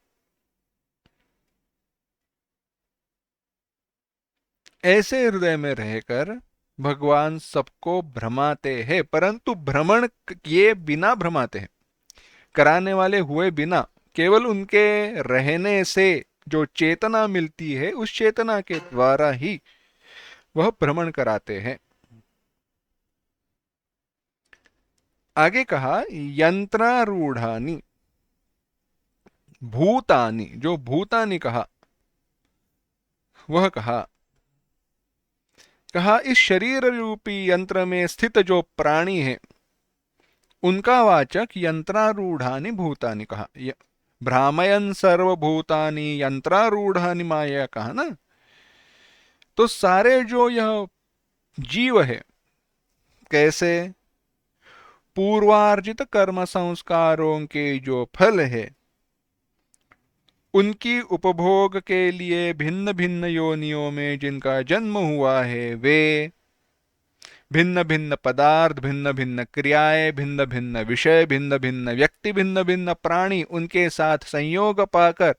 ऐसे हृदय में रहकर भगवान सबको भ्रमाते हैं, परंतु भ्रमण किए बिना भ्रमाते हैं, कराने वाले हुए बिना। केवल उनके रहने से जो चेतना मिलती है उस चेतना के द्वारा ही वह भ्रमण कराते हैं। आगे कहा यंत्रारूढ़ानि भूतानि, जो भूतानि कहा वह कहा इस शरीर रूपी यंत्र में स्थित जो प्राणी है उनका वाचक यंत्रारूढ़ानि भूतानि कहा। भ्रामयन सर्वभूतानि यंत्रारूढ़ानि माया कहा ना। तो सारे जो यह जीव है कैसे पूर्वार्जित कर्म संस्कारों के जो फल है उनकी उपभोग के लिए भिन्न भिन्न योनियों में जिनका जन्म हुआ है, वे भिन्न भिन्न पदार्थ, भिन्न भिन्न क्रियाएं, भिन्न भिन्न विषय, भिन्न भिन्न व्यक्ति, भिन्न भिन्न प्राणी, उनके साथ संयोग पाकर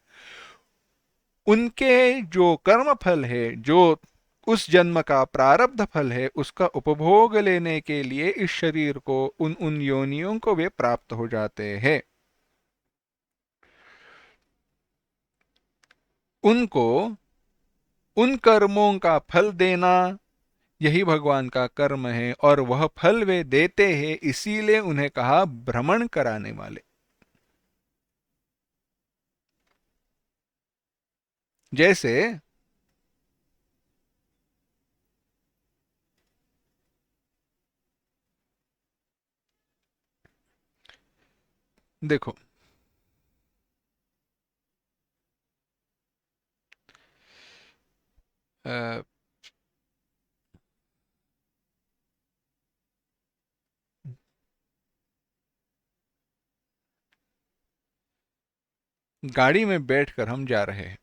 उनके जो कर्म फल है, जो उस जन्म का प्रारब्ध फल है, उसका उपभोग लेने के लिए इस शरीर को उन उन योनियों को वे प्राप्त हो जाते हैं। उनको उन कर्मों का फल देना यही भगवान का कर्म है, और वह फल वे देते हैं, इसीलिए उन्हें कहा भ्रमण कराने वाले। जैसे देखो, अ, गाड़ी में बैठकर हम जा रहे हैं,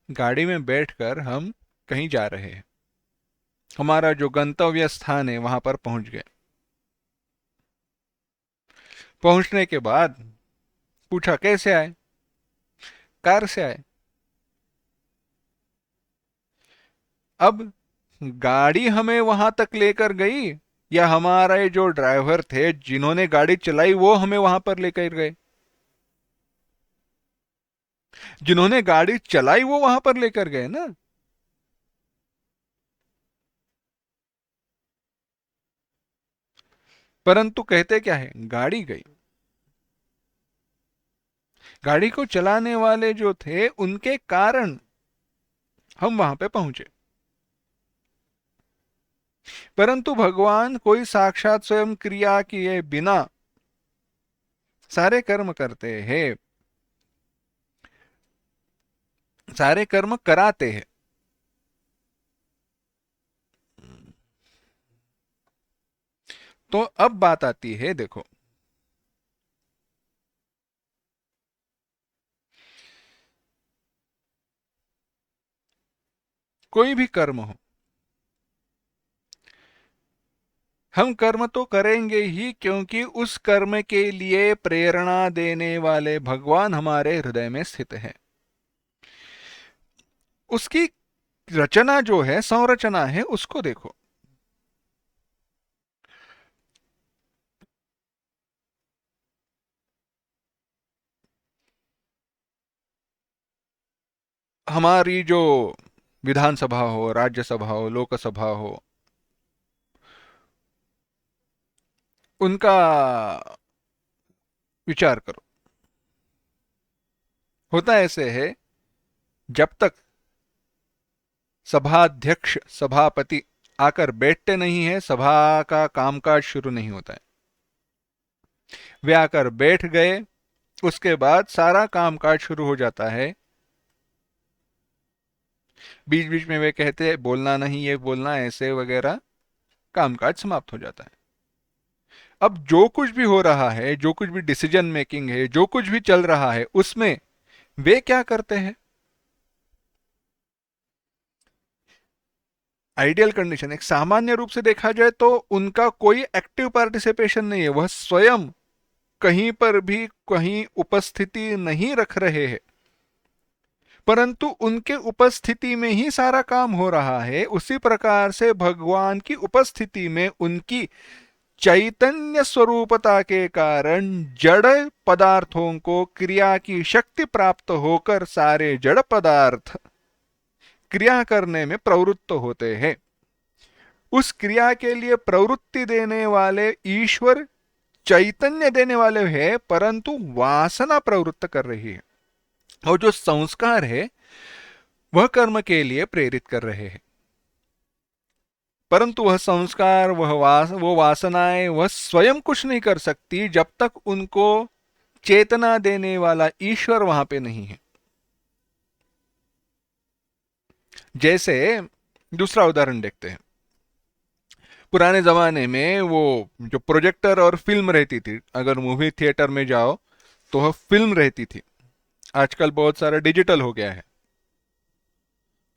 गाड़ी में बैठकर हम कहीं जा रहे हैं, हमारा जो गंतव्य स्थान है वहां पर पहुंच गए। पहुंचने के बाद पूछा कैसे आए? कार से आए। अब गाड़ी हमें वहां तक लेकर गई, या हमारे जो ड्राइवर थे जिन्होंने गाड़ी चलाई वो हमें वहां पर लेकर गए? जिन्होंने गाड़ी चलाई वो वहां पर लेकर गए ना। परंतु कहते क्या है, गाड़ी गई। गाड़ी को चलाने वाले जो थे उनके कारण हम वहां पे पहुंचे। परंतु भगवान कोई साक्षात स्वयं क्रिया किए बिना सारे कर्म करते हैं, सारे कर्म कराते हैं। तो अब बात आती है, देखो, कोई भी कर्म हो, हम कर्म तो करेंगे ही, क्योंकि उस कर्म के लिए प्रेरणा देने वाले भगवान हमारे हृदय में स्थित है। उसकी रचना जो है, संरचना है, उसको देखो। हमारी जो विधानसभा हो, राज्यसभा हो, लोकसभा हो, उनका विचार करो। होता ऐसे है, जब तक सभाध्यक्ष, सभापति आकर बैठते नहीं है, सभा का कामकाज शुरू नहीं होता है। वे आकर बैठ गए, उसके बाद सारा कामकाज शुरू हो जाता है। बीच बीच में वे कहते हैं बोलना नहीं, ये बोलना, ऐसे वगैरह, कामकाज समाप्त हो जाता है। अब जो कुछ भी हो रहा है, जो कुछ भी डिसीजन मेकिंग है, जो कुछ भी चल रहा है, उसमें वे क्या करते हैं? आइडियल कंडीशन, एक सामान्य रूप से देखा जाए तो उनका कोई एक्टिव पार्टिसिपेशन नहीं है, वह स्वयं कहीं पर भी कहीं उपस्थिति नहीं रख रहे हैं, परंतु उनके उपस्थिति में ही सारा काम हो रहा है। उसी प्रकार से भगवान की उपस्थिति में उनकी चैतन्य स्वरूपता के कारण जड़ पदार्थों को क्रिया की शक्ति प्राप्त होकर सारे जड़ पदार्थ क्रिया करने में प्रवृत्त होते हैं। उस क्रिया के लिए प्रवृत्ति देने वाले ईश्वर चैतन्य देने वाले हैं, परंतु वासना प्रवृत्त कर रही है, और जो संस्कार है वह कर्म के लिए प्रेरित कर रहे हैं। परंतु वह संस्कार, वो वासनाएं, वह स्वयं कुछ नहीं कर सकती जब तक उनको चेतना देने वाला ईश्वर वहां पे नहीं है। जैसे दूसरा उदाहरण देखते हैं। पुराने जमाने में वो जो प्रोजेक्टर और फिल्म रहती थी, अगर मूवी थिएटर में जाओ तो वह फिल्म रहती थी। आजकल बहुत सारा डिजिटल हो गया है।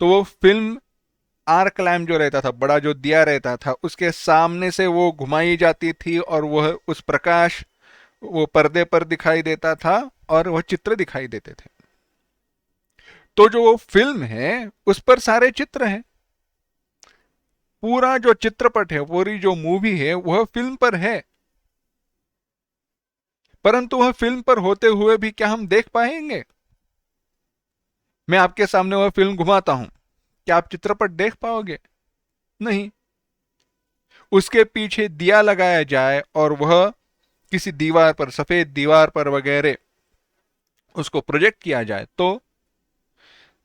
तो वो फिल्म, आर्क लैम्प जो रहता था, बड़ा जो दिया रहता था, उसके सामने से वो घुमाई जाती थी और वह उस प्रकाश वो पर्दे पर दिखाई देता था और वह चित्र दिखाई देते थे। तो जो वो फिल्म है उस पर सारे चित्र हैं, पूरा जो चित्रपट है, पूरी जो मूवी है वह फिल्म पर है, परंतु वह फिल्म पर होते हुए भी क्या हम देख पाएंगे? मैं आपके सामने वह फिल्म घुमाता हूं, क्या आप चित्रपट देख पाओगे? नहीं। उसके पीछे दिया लगाया जाए और वह किसी दीवार पर, सफेद दीवार पर वगैरह उसको प्रोजेक्ट किया जाए तो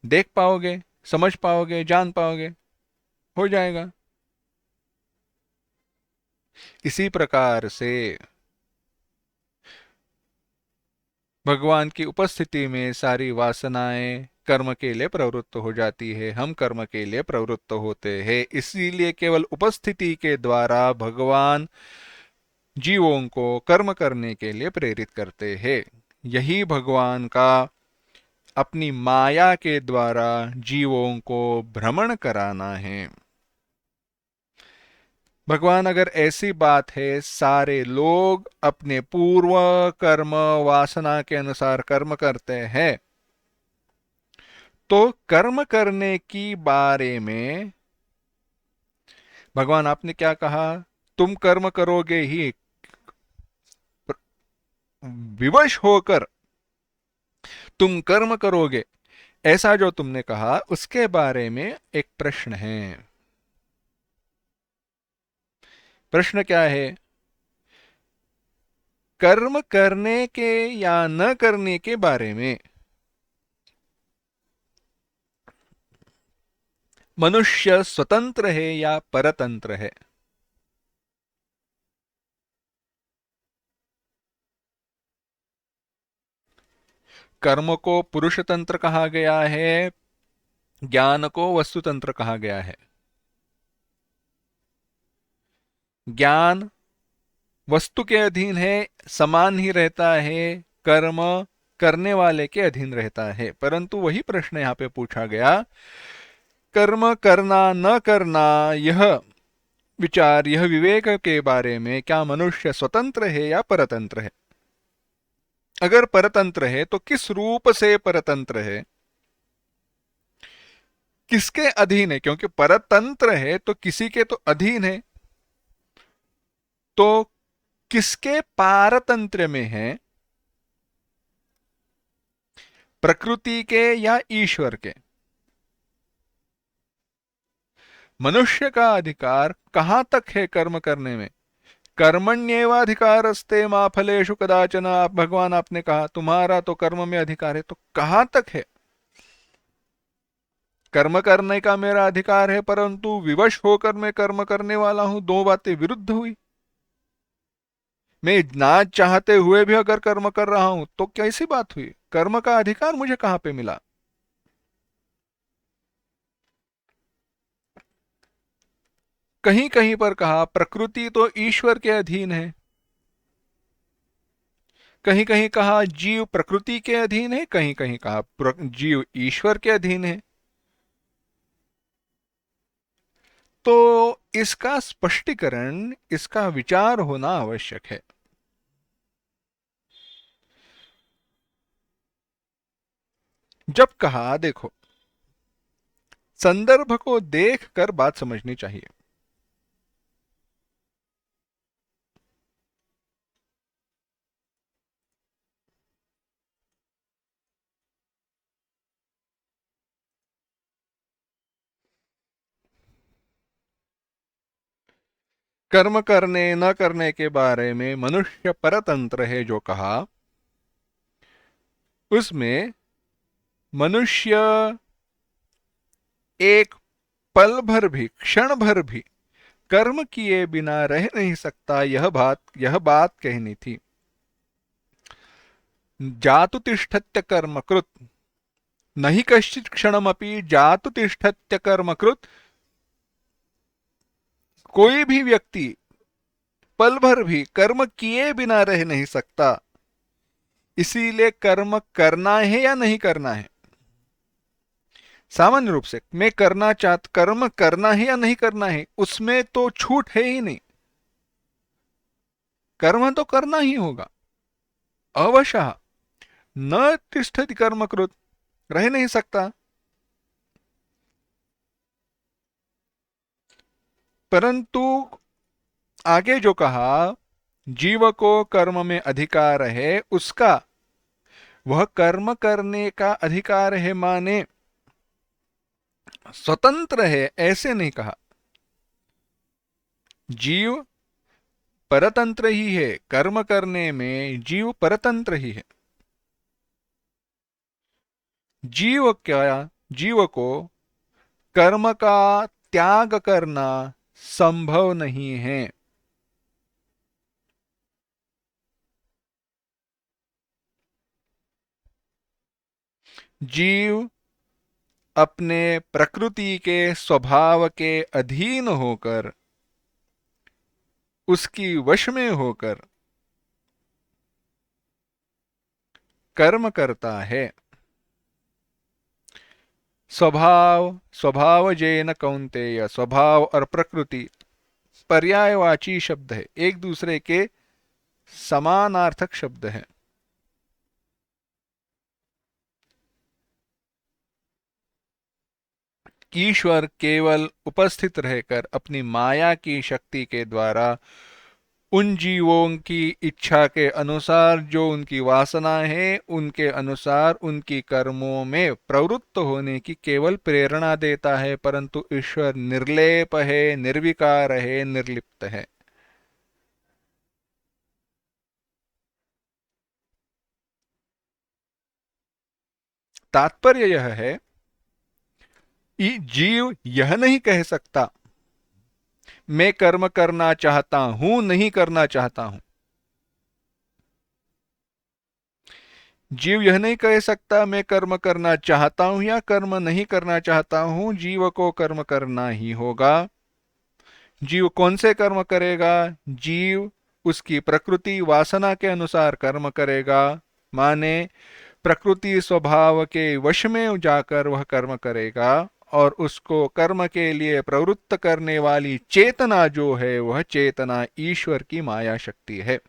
देख पाओगे, समझ पाओगे, जान पाओगे, हो जाएगा। इसी प्रकार से भगवान की उपस्थिति में सारी वासनाएं कर्म के लिए प्रवृत्त हो जाती है, हम कर्म के लिए प्रवृत्त होते हैं। इसीलिए केवल उपस्थिति के द्वारा भगवान जीवों को कर्म करने के लिए प्रेरित करते हैं। यही भगवान का अपनी माया के द्वारा जीवों को भ्रमण कराना है। भगवान, अगर ऐसी बात है, सारे लोग अपने पूर्व कर्म वासना के अनुसार कर्म करते हैं, तो कर्म करने की बारे में भगवान आपने क्या कहा? तुम कर्म करोगे ही, विवश होकर तुम कर्म करोगे, ऐसा जो तुमने कहा उसके बारे में एक प्रश्न है। प्रश्न क्या है? कर्म करने के या न करने के बारे में मनुष्य स्वतंत्र है या परतंत्र है? कर्म को पुरुष तंत्र कहा गया है, ज्ञान को वस्तु तंत्र कहा गया है। ज्ञान वस्तु के अधीन है, समान ही रहता है, कर्म करने वाले के अधीन रहता है। परंतु वही प्रश्न यहाँ पे पूछा गया, कर्म करना न करना, यह विचार, यह विवेक के बारे में क्या मनुष्य स्वतंत्र है या परतंत्र है? अगर परतंत्र है तो किस रूप से परतंत्र है, किसके अधीन है? क्योंकि परतंत्र है तो किसी के तो अधीन है, तो किसके पारतंत्र में है, प्रकृति के या ईश्वर के? मनुष्य का अधिकार कहां तक है कर्म करने में? कर्मण्येवाधिकारस्ते मा फलेषु कदाचन, आप भगवान आपने कहा तुम्हारा तो कर्म में अधिकार है, तो कहां तक है? कर्म करने का मेरा अधिकार है परंतु विवश होकर मैं कर्म करने वाला हूं, दो बातें विरुद्ध हुई। मैं ना चाहते हुए भी अगर कर्म कर रहा हूं तो कैसी बात हुई? कर्म का अधिकार मुझे कहां पे मिला? कहीं कहीं पर कहा प्रकृति तो ईश्वर के अधीन है, कहीं कहीं कहा जीव प्रकृति के अधीन है, कहीं कहीं कहा जीव ईश्वर के अधीन है। तो इसका स्पष्टीकरण, इसका विचार होना आवश्यक है। जब कहा, देखो, संदर्भ को देखकर बात समझनी चाहिए। कर्म करने न करने के बारे में मनुष्य परतंत्र है जो कहा, उसमें मनुष्य एक पल भर भी, क्षण भर भी कर्म किए बिना रह नहीं सकता, यह बात कहनी थी। जातु तिष्ठत्य कर्मकृत, नहीं कश्चित क्षणमपि जातु तिष्ठत्य कर्मकृत। कोई भी व्यक्ति पल भर भी कर्म किए बिना रह नहीं सकता। इसीलिए कर्म करना है या नहीं करना है, सामान्य रूप से मैं कर्म करना है या नहीं करना है, उसमें तो छूट है ही नहीं। कर्म तो करना ही होगा, अवशः न तिष्ठति कर्मकृत, रह नहीं सकता। परंतु आगे जो कहा, जीव को कर्म में अधिकार है, उसका वह कर्म करने का अधिकार है माने स्वतंत्र है, ऐसे नहीं कहा। जीव परतंत्र ही है, कर्म करने में जीव परतंत्र ही है। जीव को कर्म का त्याग करना संभव नहीं है। जीव अपने प्रकृति के स्वभाव के अधीन होकर, उसकी वश में होकर कर्म करता है। स्वभावजेन कौन्तेय, स्वभाव और प्रकृति पर्यायवाची शब्द है, एक दूसरे के समानार्थक शब्द है। ईश्वर केवल उपस्थित रहकर अपनी माया की शक्ति के द्वारा उन जीवों की इच्छा के अनुसार, जो उनकी वासना है, उनके अनुसार उनकी कर्मों में प्रवृत्त होने की केवल प्रेरणा देता है। परंतु ईश्वर निर्लेप है, निर्विकार है, निर्लिप्त है। तात्पर्य यह है, जीव यह नहीं कह सकता मैं कर्म करना चाहता हूं, नहीं करना चाहता हूं। जीव यह नहीं कह सकता मैं कर्म करना चाहता हूं या कर्म नहीं करना चाहता हूं। जीव को कर्म करना ही होगा। जीव कौन से कर्म करेगा? जीव उसकी प्रकृति वासना के अनुसार कर्म करेगा, माने प्रकृति स्वभाव के वश में जाकर वह कर्म करेगा, और उसको कर्म के लिए प्रवृत्त करने वाली चेतना जो है वह चेतना ईश्वर की माया शक्ति है।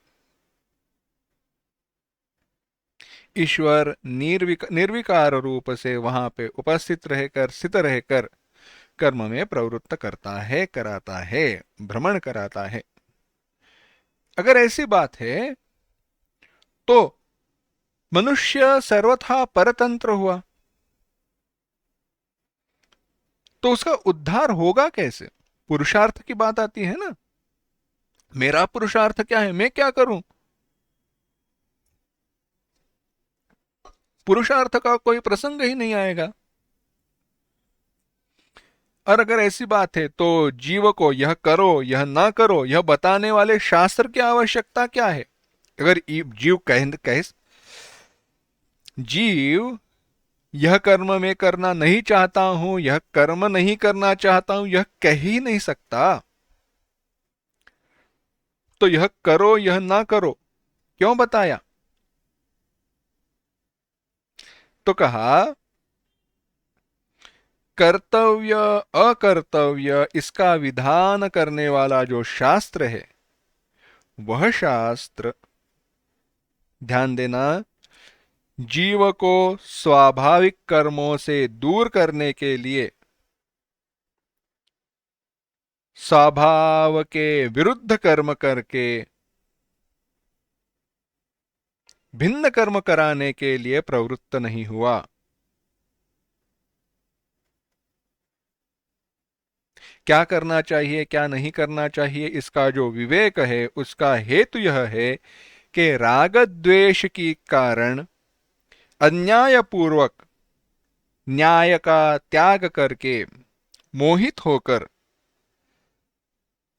ईश्वर निर्विकार रूप से वहां पे उपस्थित रहकर, स्थित रहकर कर्म में प्रवृत्त करता है, कराता है, भ्रमण कराता है। अगर ऐसी बात है तो मनुष्य सर्वथा परतंत्र हुआ, तो उसका उद्धार होगा कैसे? पुरुषार्थ की बात आती है ना। मेरा पुरुषार्थ क्या है, मैं क्या करूं? पुरुषार्थ का कोई प्रसंग ही नहीं आएगा। और अगर ऐसी बात है तो जीव को यह करो यह ना करो यह बताने वाले शास्त्र की आवश्यकता क्या है? अगर जीव कह जीव यह कर्म मैं करना नहीं चाहता हूं, यह कर्म नहीं करना चाहता हूं, यह कह ही नहीं सकता, तो यह करो यह ना करो क्यों बताया? तो कहा कर्तव्य अकर्तव्य इसका विधान करने वाला जो शास्त्र है, वह शास्त्र, ध्यान देना, जीव को स्वाभाविक कर्मों से दूर करने के लिए स्वभाव के विरुद्ध कर्म करके भिन्न कर्म कराने के लिए प्रवृत्त नहीं हुआ। क्या करना चाहिए क्या नहीं करना चाहिए इसका जो विवेक है, उसका हेतु यह है कि राग द्वेष की कारण अन्यायपूर्वक न्याय का त्याग करके मोहित होकर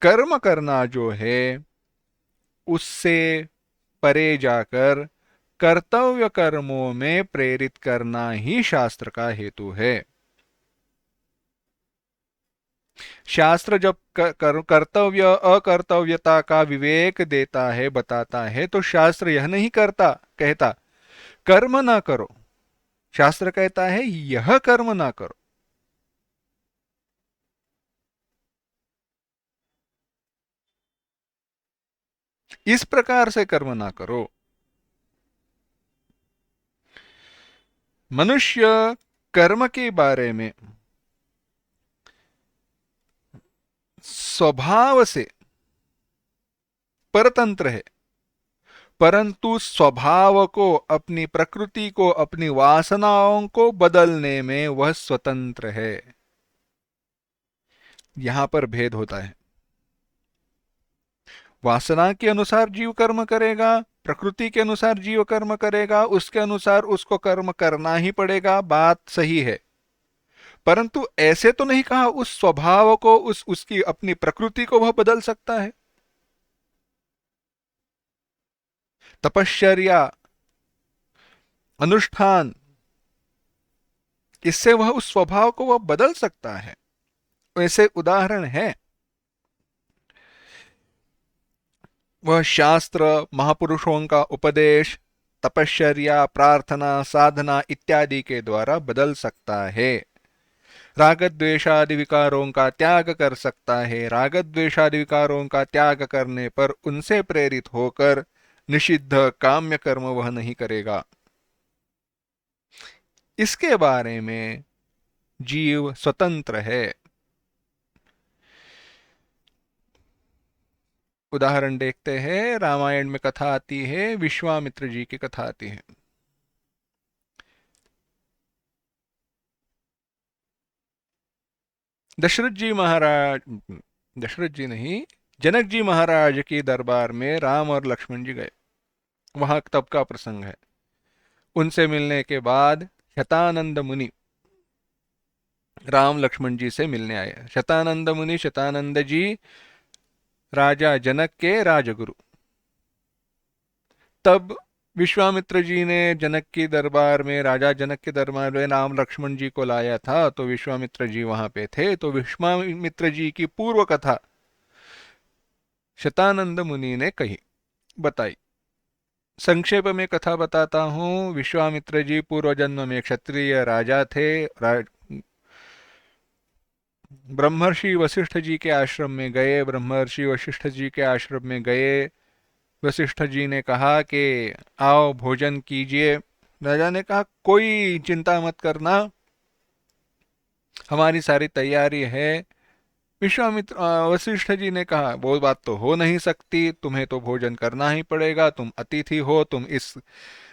कर्म करना जो है, उससे परे जाकर कर्तव्य कर्मों में प्रेरित करना ही शास्त्र का हेतु है। शास्त्र जब कर्तव्य अकर्तव्यता का विवेक देता है, बताता है, तो शास्त्र यह नहीं कहता कर्म ना करो। शास्त्र कहता है यह कर्म ना करो। इस प्रकार से कर्म ना करो। मनुष्य कर्म के बारे में स्वभाव से परतंत्र है, परंतु स्वभाव को, अपनी प्रकृति को, अपनी वासनाओं को बदलने में वह स्वतंत्र है। यहां पर भेद होता है। वासना के अनुसार जीव कर्म करेगा, प्रकृति के अनुसार जीव कर्म करेगा, उसके अनुसार उसको कर्म करना ही पड़ेगा, बात सही है। परंतु ऐसे तो नहीं कहा उस स्वभाव को, उसकी अपनी प्रकृति को वह बदल सकता है। तपश्चर्या, अनुष्ठान, इससे वह उस स्वभाव को वह बदल सकता है। ऐसे उदाहरण है, वह शास्त्र, महापुरुषों का उपदेश, तपश्चर्या, प्रार्थना, साधना इत्यादि के द्वारा बदल सकता है। राग द्वेषादि विकारों का त्याग कर सकता है। राग द्वेषादि विकारों का त्याग करने पर उनसे प्रेरित होकर निषिद्ध काम्य कर्म वह नहीं करेगा। इसके बारे में जीव स्वतंत्र है। उदाहरण देखते हैं, रामायण में कथा आती है, विश्वामित्र जी की कथा आती है। दशरथ जी महाराज, दशरथ जी नहीं, जनक जी महाराज के दरबार में राम और लक्ष्मण जी गए। वहां तब का प्रसंग है। उनसे मिलने के बाद शतानंद मुनि राम लक्ष्मण जी से मिलने आए। शतानंद मुनि, शतानंद जी राजा जनक के राजगुरु। तब विश्वामित्र जी ने जनक के दरबार में, राजा जनक के दरबार में राम लक्ष्मण जी को लाया था, तो विश्वामित्र जी वहां पे थे। तो विश्वामित्र जी की पूर्व कथा शतानंद मुनि ने कही, बताई। संक्षेप में कथा बताता हूँ। विश्वामित्र जी पूर्व जन्म में क्षत्रिय राजा थे। ब्रह्मर्षि वशिष्ठ जी के आश्रम में गए। ब्रह्मर्षि वशिष्ठ जी के आश्रम में गए। वशिष्ठ जी ने कहा कि आओ भोजन कीजिए। राजा ने कहा कोई चिंता मत करना, हमारी सारी तैयारी है। विश्वामित्र वशिष्ठ जी ने कहा वो बात तो हो नहीं सकती, तुम्हें तो भोजन करना ही पड़ेगा, तुम अतिथि हो, तुम इस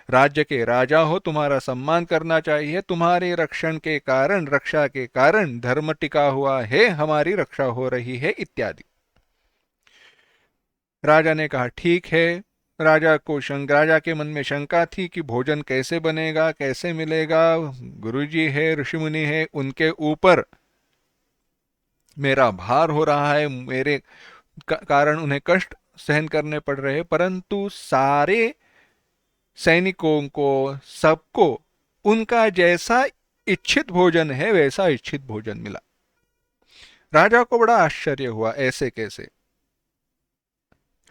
राज्य के राजा हो, तुम्हारा सम्मान करना चाहिए, तुम्हारे रक्षण के कारण, रक्षा के कारण धर्म टिका हुआ है, हमारी रक्षा हो रही है इत्यादि। राजा ने कहा ठीक है। राजा के मन में शंका थी कि भोजन कैसे बनेगा, कैसे मिलेगा। गुरुजी है, ऋषिमुनि है, उनके ऊपर मेरा भार हो रहा है, मेरे कारण उन्हें कष्ट सहन करने पड़ रहे हैं। परंतु सारे सैनिकों को, सबको उनका जैसा इच्छित भोजन है वैसा इच्छित भोजन मिला। राजा को बड़ा आश्चर्य हुआ, ऐसे कैसे।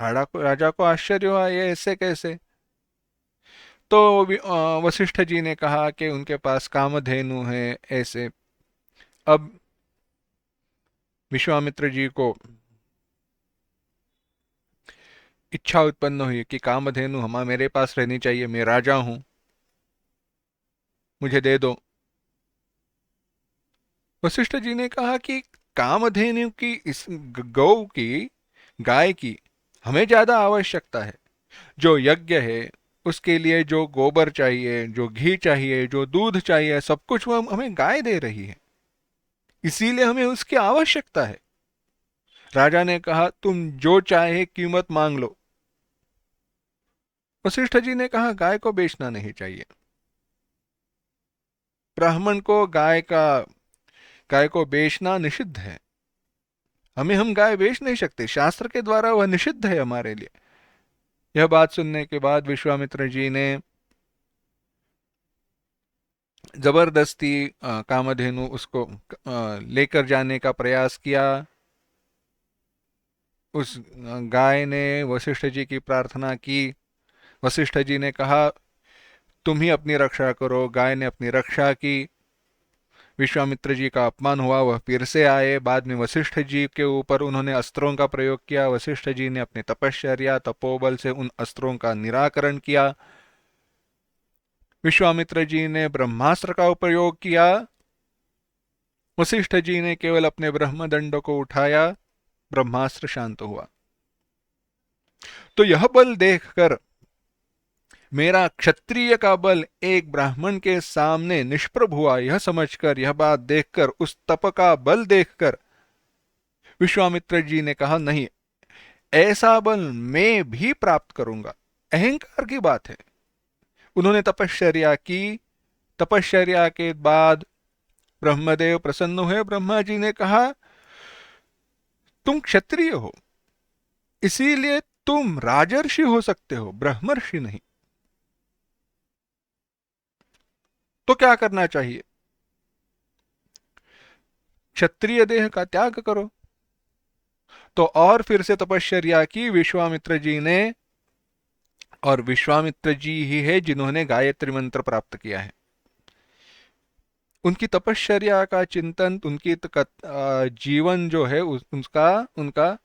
राजा को आश्चर्य हुआ, ये ऐसे कैसे। तो वशिष्ठ जी ने कहा कि उनके पास कामधेनु है ऐसे। अब विश्वामित्र जी को इच्छा उत्पन्न हुई कि कामधेनु हमारे मेरे पास रहनी चाहिए, मैं राजा हूं, मुझे दे दो। वशिष्ठ जी ने कहा कि कामधेनु की, इस गौ की, गाय की हमें ज्यादा आवश्यकता है। जो यज्ञ है उसके लिए जो गोबर चाहिए, जो घी चाहिए, जो दूध चाहिए, सब कुछ वो हमें गाय दे रही है, इसीलिए हमें उसकी आवश्यकता है। राजा ने कहा तुम जो चाहे कीमत मांग लो। वशिष्ठ जी ने कहा गाय को बेचना नहीं चाहिए। ब्राह्मण को गाय को बेचना निषिद्ध है। हम गाय बेच नहीं सकते, शास्त्र के द्वारा वह निषिद्ध है हमारे लिए। यह बात सुनने के बाद विश्वामित्र जी ने जबरदस्ती कामधेनु उसको लेकर जाने का प्रयास किया। उस गाय ने वशिष्ठ जी की प्रार्थना की। वशिष्ठ जी ने कहा तुम ही अपनी रक्षा करो। गाय ने अपनी रक्षा की। विश्वामित्र जी का अपमान हुआ, वह फिर से आए। बाद में वशिष्ठ जी के ऊपर उन्होंने अस्त्रों का प्रयोग किया। वशिष्ठ जी ने अपने तपश्चर्या तपोबल से उन अस्त्रों का निराकरण किया। विश्वामित्र जी ने ब्रह्मास्त्र का उपयोग किया। वशिष्ठ जी ने केवल अपने ब्रह्मदंड को उठाया, ब्रह्मास्त्र शांत हुआ। तो यह बल देखकर, मेरा क्षत्रिय का बल एक ब्राह्मण के सामने निष्प्रभ हुआ, यह समझकर, यह बात देखकर, उस तप का बल देखकर विश्वामित्र जी ने कहा नहीं, ऐसा बल मैं भी प्राप्त करूंगा। अहंकार की बात है। उन्होंने तपश्चर्या की। तपश्चर्या के बाद ब्रह्मदेव प्रसन्न हुए। ब्रह्मा जी ने कहा तुम क्षत्रिय हो, इसीलिए तुम राजर्षि हो सकते हो, ब्रह्मर्षि नहीं। तो क्या करना चाहिए? क्षत्रिय देह का त्याग करो। तो और फिर से तपश्चर्या की विश्वामित्र जी ने। और विश्वामित्र जी ही है जिन्होंने गायत्री मंत्र प्राप्त किया है। उनकी तपश्चर्या का चिंतन, उनकी जीवन जो है उसका, उनका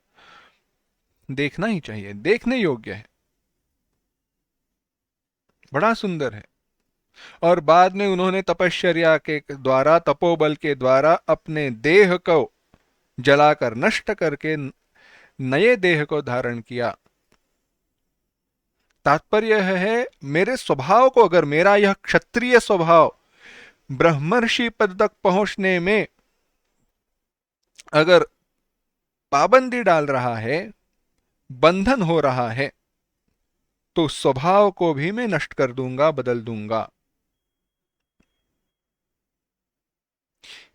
देखना ही चाहिए, देखने योग्य है, बड़ा सुंदर है। और बाद में उन्होंने तपश्चर्या के द्वारा, तपोबल के द्वारा अपने देह को जलाकर नष्ट करके नए देह को धारण किया। तात्पर्य है मेरे स्वभाव को, अगर मेरा यह क्षत्रिय स्वभाव ब्रह्मर्षि पद तक पहुंचने में अगर पाबंदी डाल रहा है, बंधन हो रहा है, तो स्वभाव को भी मैं नष्ट कर दूंगा, बदल दूंगा।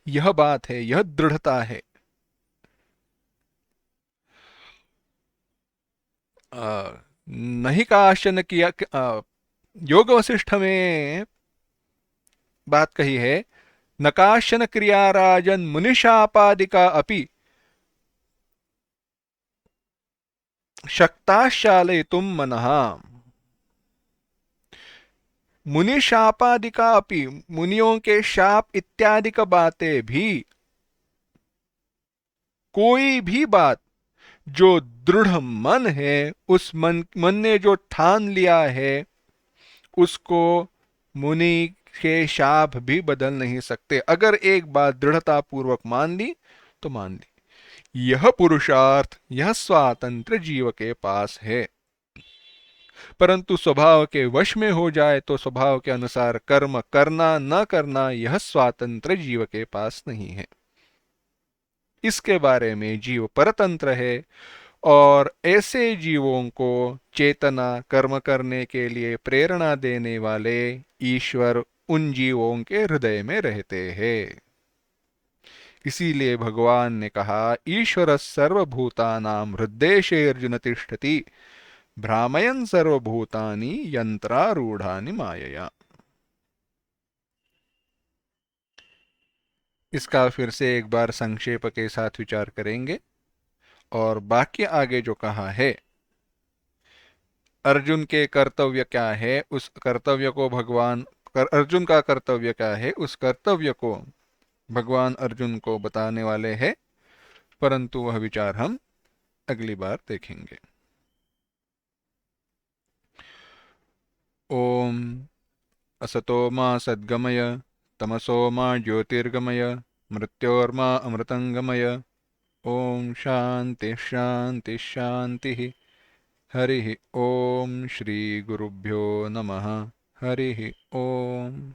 यह बात है, यह दृढ़ता है। नहीं काश्चन किया, योग वशिष्ठ में बात कही है, नकाशन क्रिया राजन मुनिशापादिका अपि शक्ताशालयितुं मनः। मुनि शापादिका अपि, मुनियों के शाप इत्यादि का बातें भी, कोई भी बात जो दृढ़ मन है, उस मन ने जो ठान लिया है, उसको मुनि के शाप भी बदल नहीं सकते। अगर एक बात दृढ़ता पूर्वक मान ली तो मान ली। यह पुरुषार्थ, यह स्वातंत्र जीव के पास है। परंतु स्वभाव के वश में हो जाए तो स्वभाव के अनुसार कर्म करना न करना, यह स्वातंत्र जीव के पास नहीं है। इसके बारे में जीव परतंत्र है, और ऐसे जीवों को चेतना कर्म करने के लिए प्रेरणा देने वाले ईश्वर उन जीवों के हृदय में रहते हैं। इसीलिए भगवान ने कहा, ईश्वर सर्वभूतानां हृद्देशे अर्जुन तिष्ठति भ्रामयन् सर्वभूतानि यंत्रारूढ़ानि मायया। इसका फिर से एक बार संक्षेप के साथ विचार करेंगे, और बाकी आगे जो कहा है, अर्जुन के कर्तव्य क्या है, उस कर्तव्य को अर्जुन का कर्तव्य क्या है, उस कर्तव्य को भगवान अर्जुन को बताने वाले हैं। परंतु वह विचार हम अगली बार देखेंगे। ओम असतो मा सद्गमय, तमसो मा ज्योतिर्गमय, मृत्योर्मा अमृतंगमय। ओम शांति शांति शांति। हरि ओम। श्री गुरुभ्यो नमः। हरि ओम।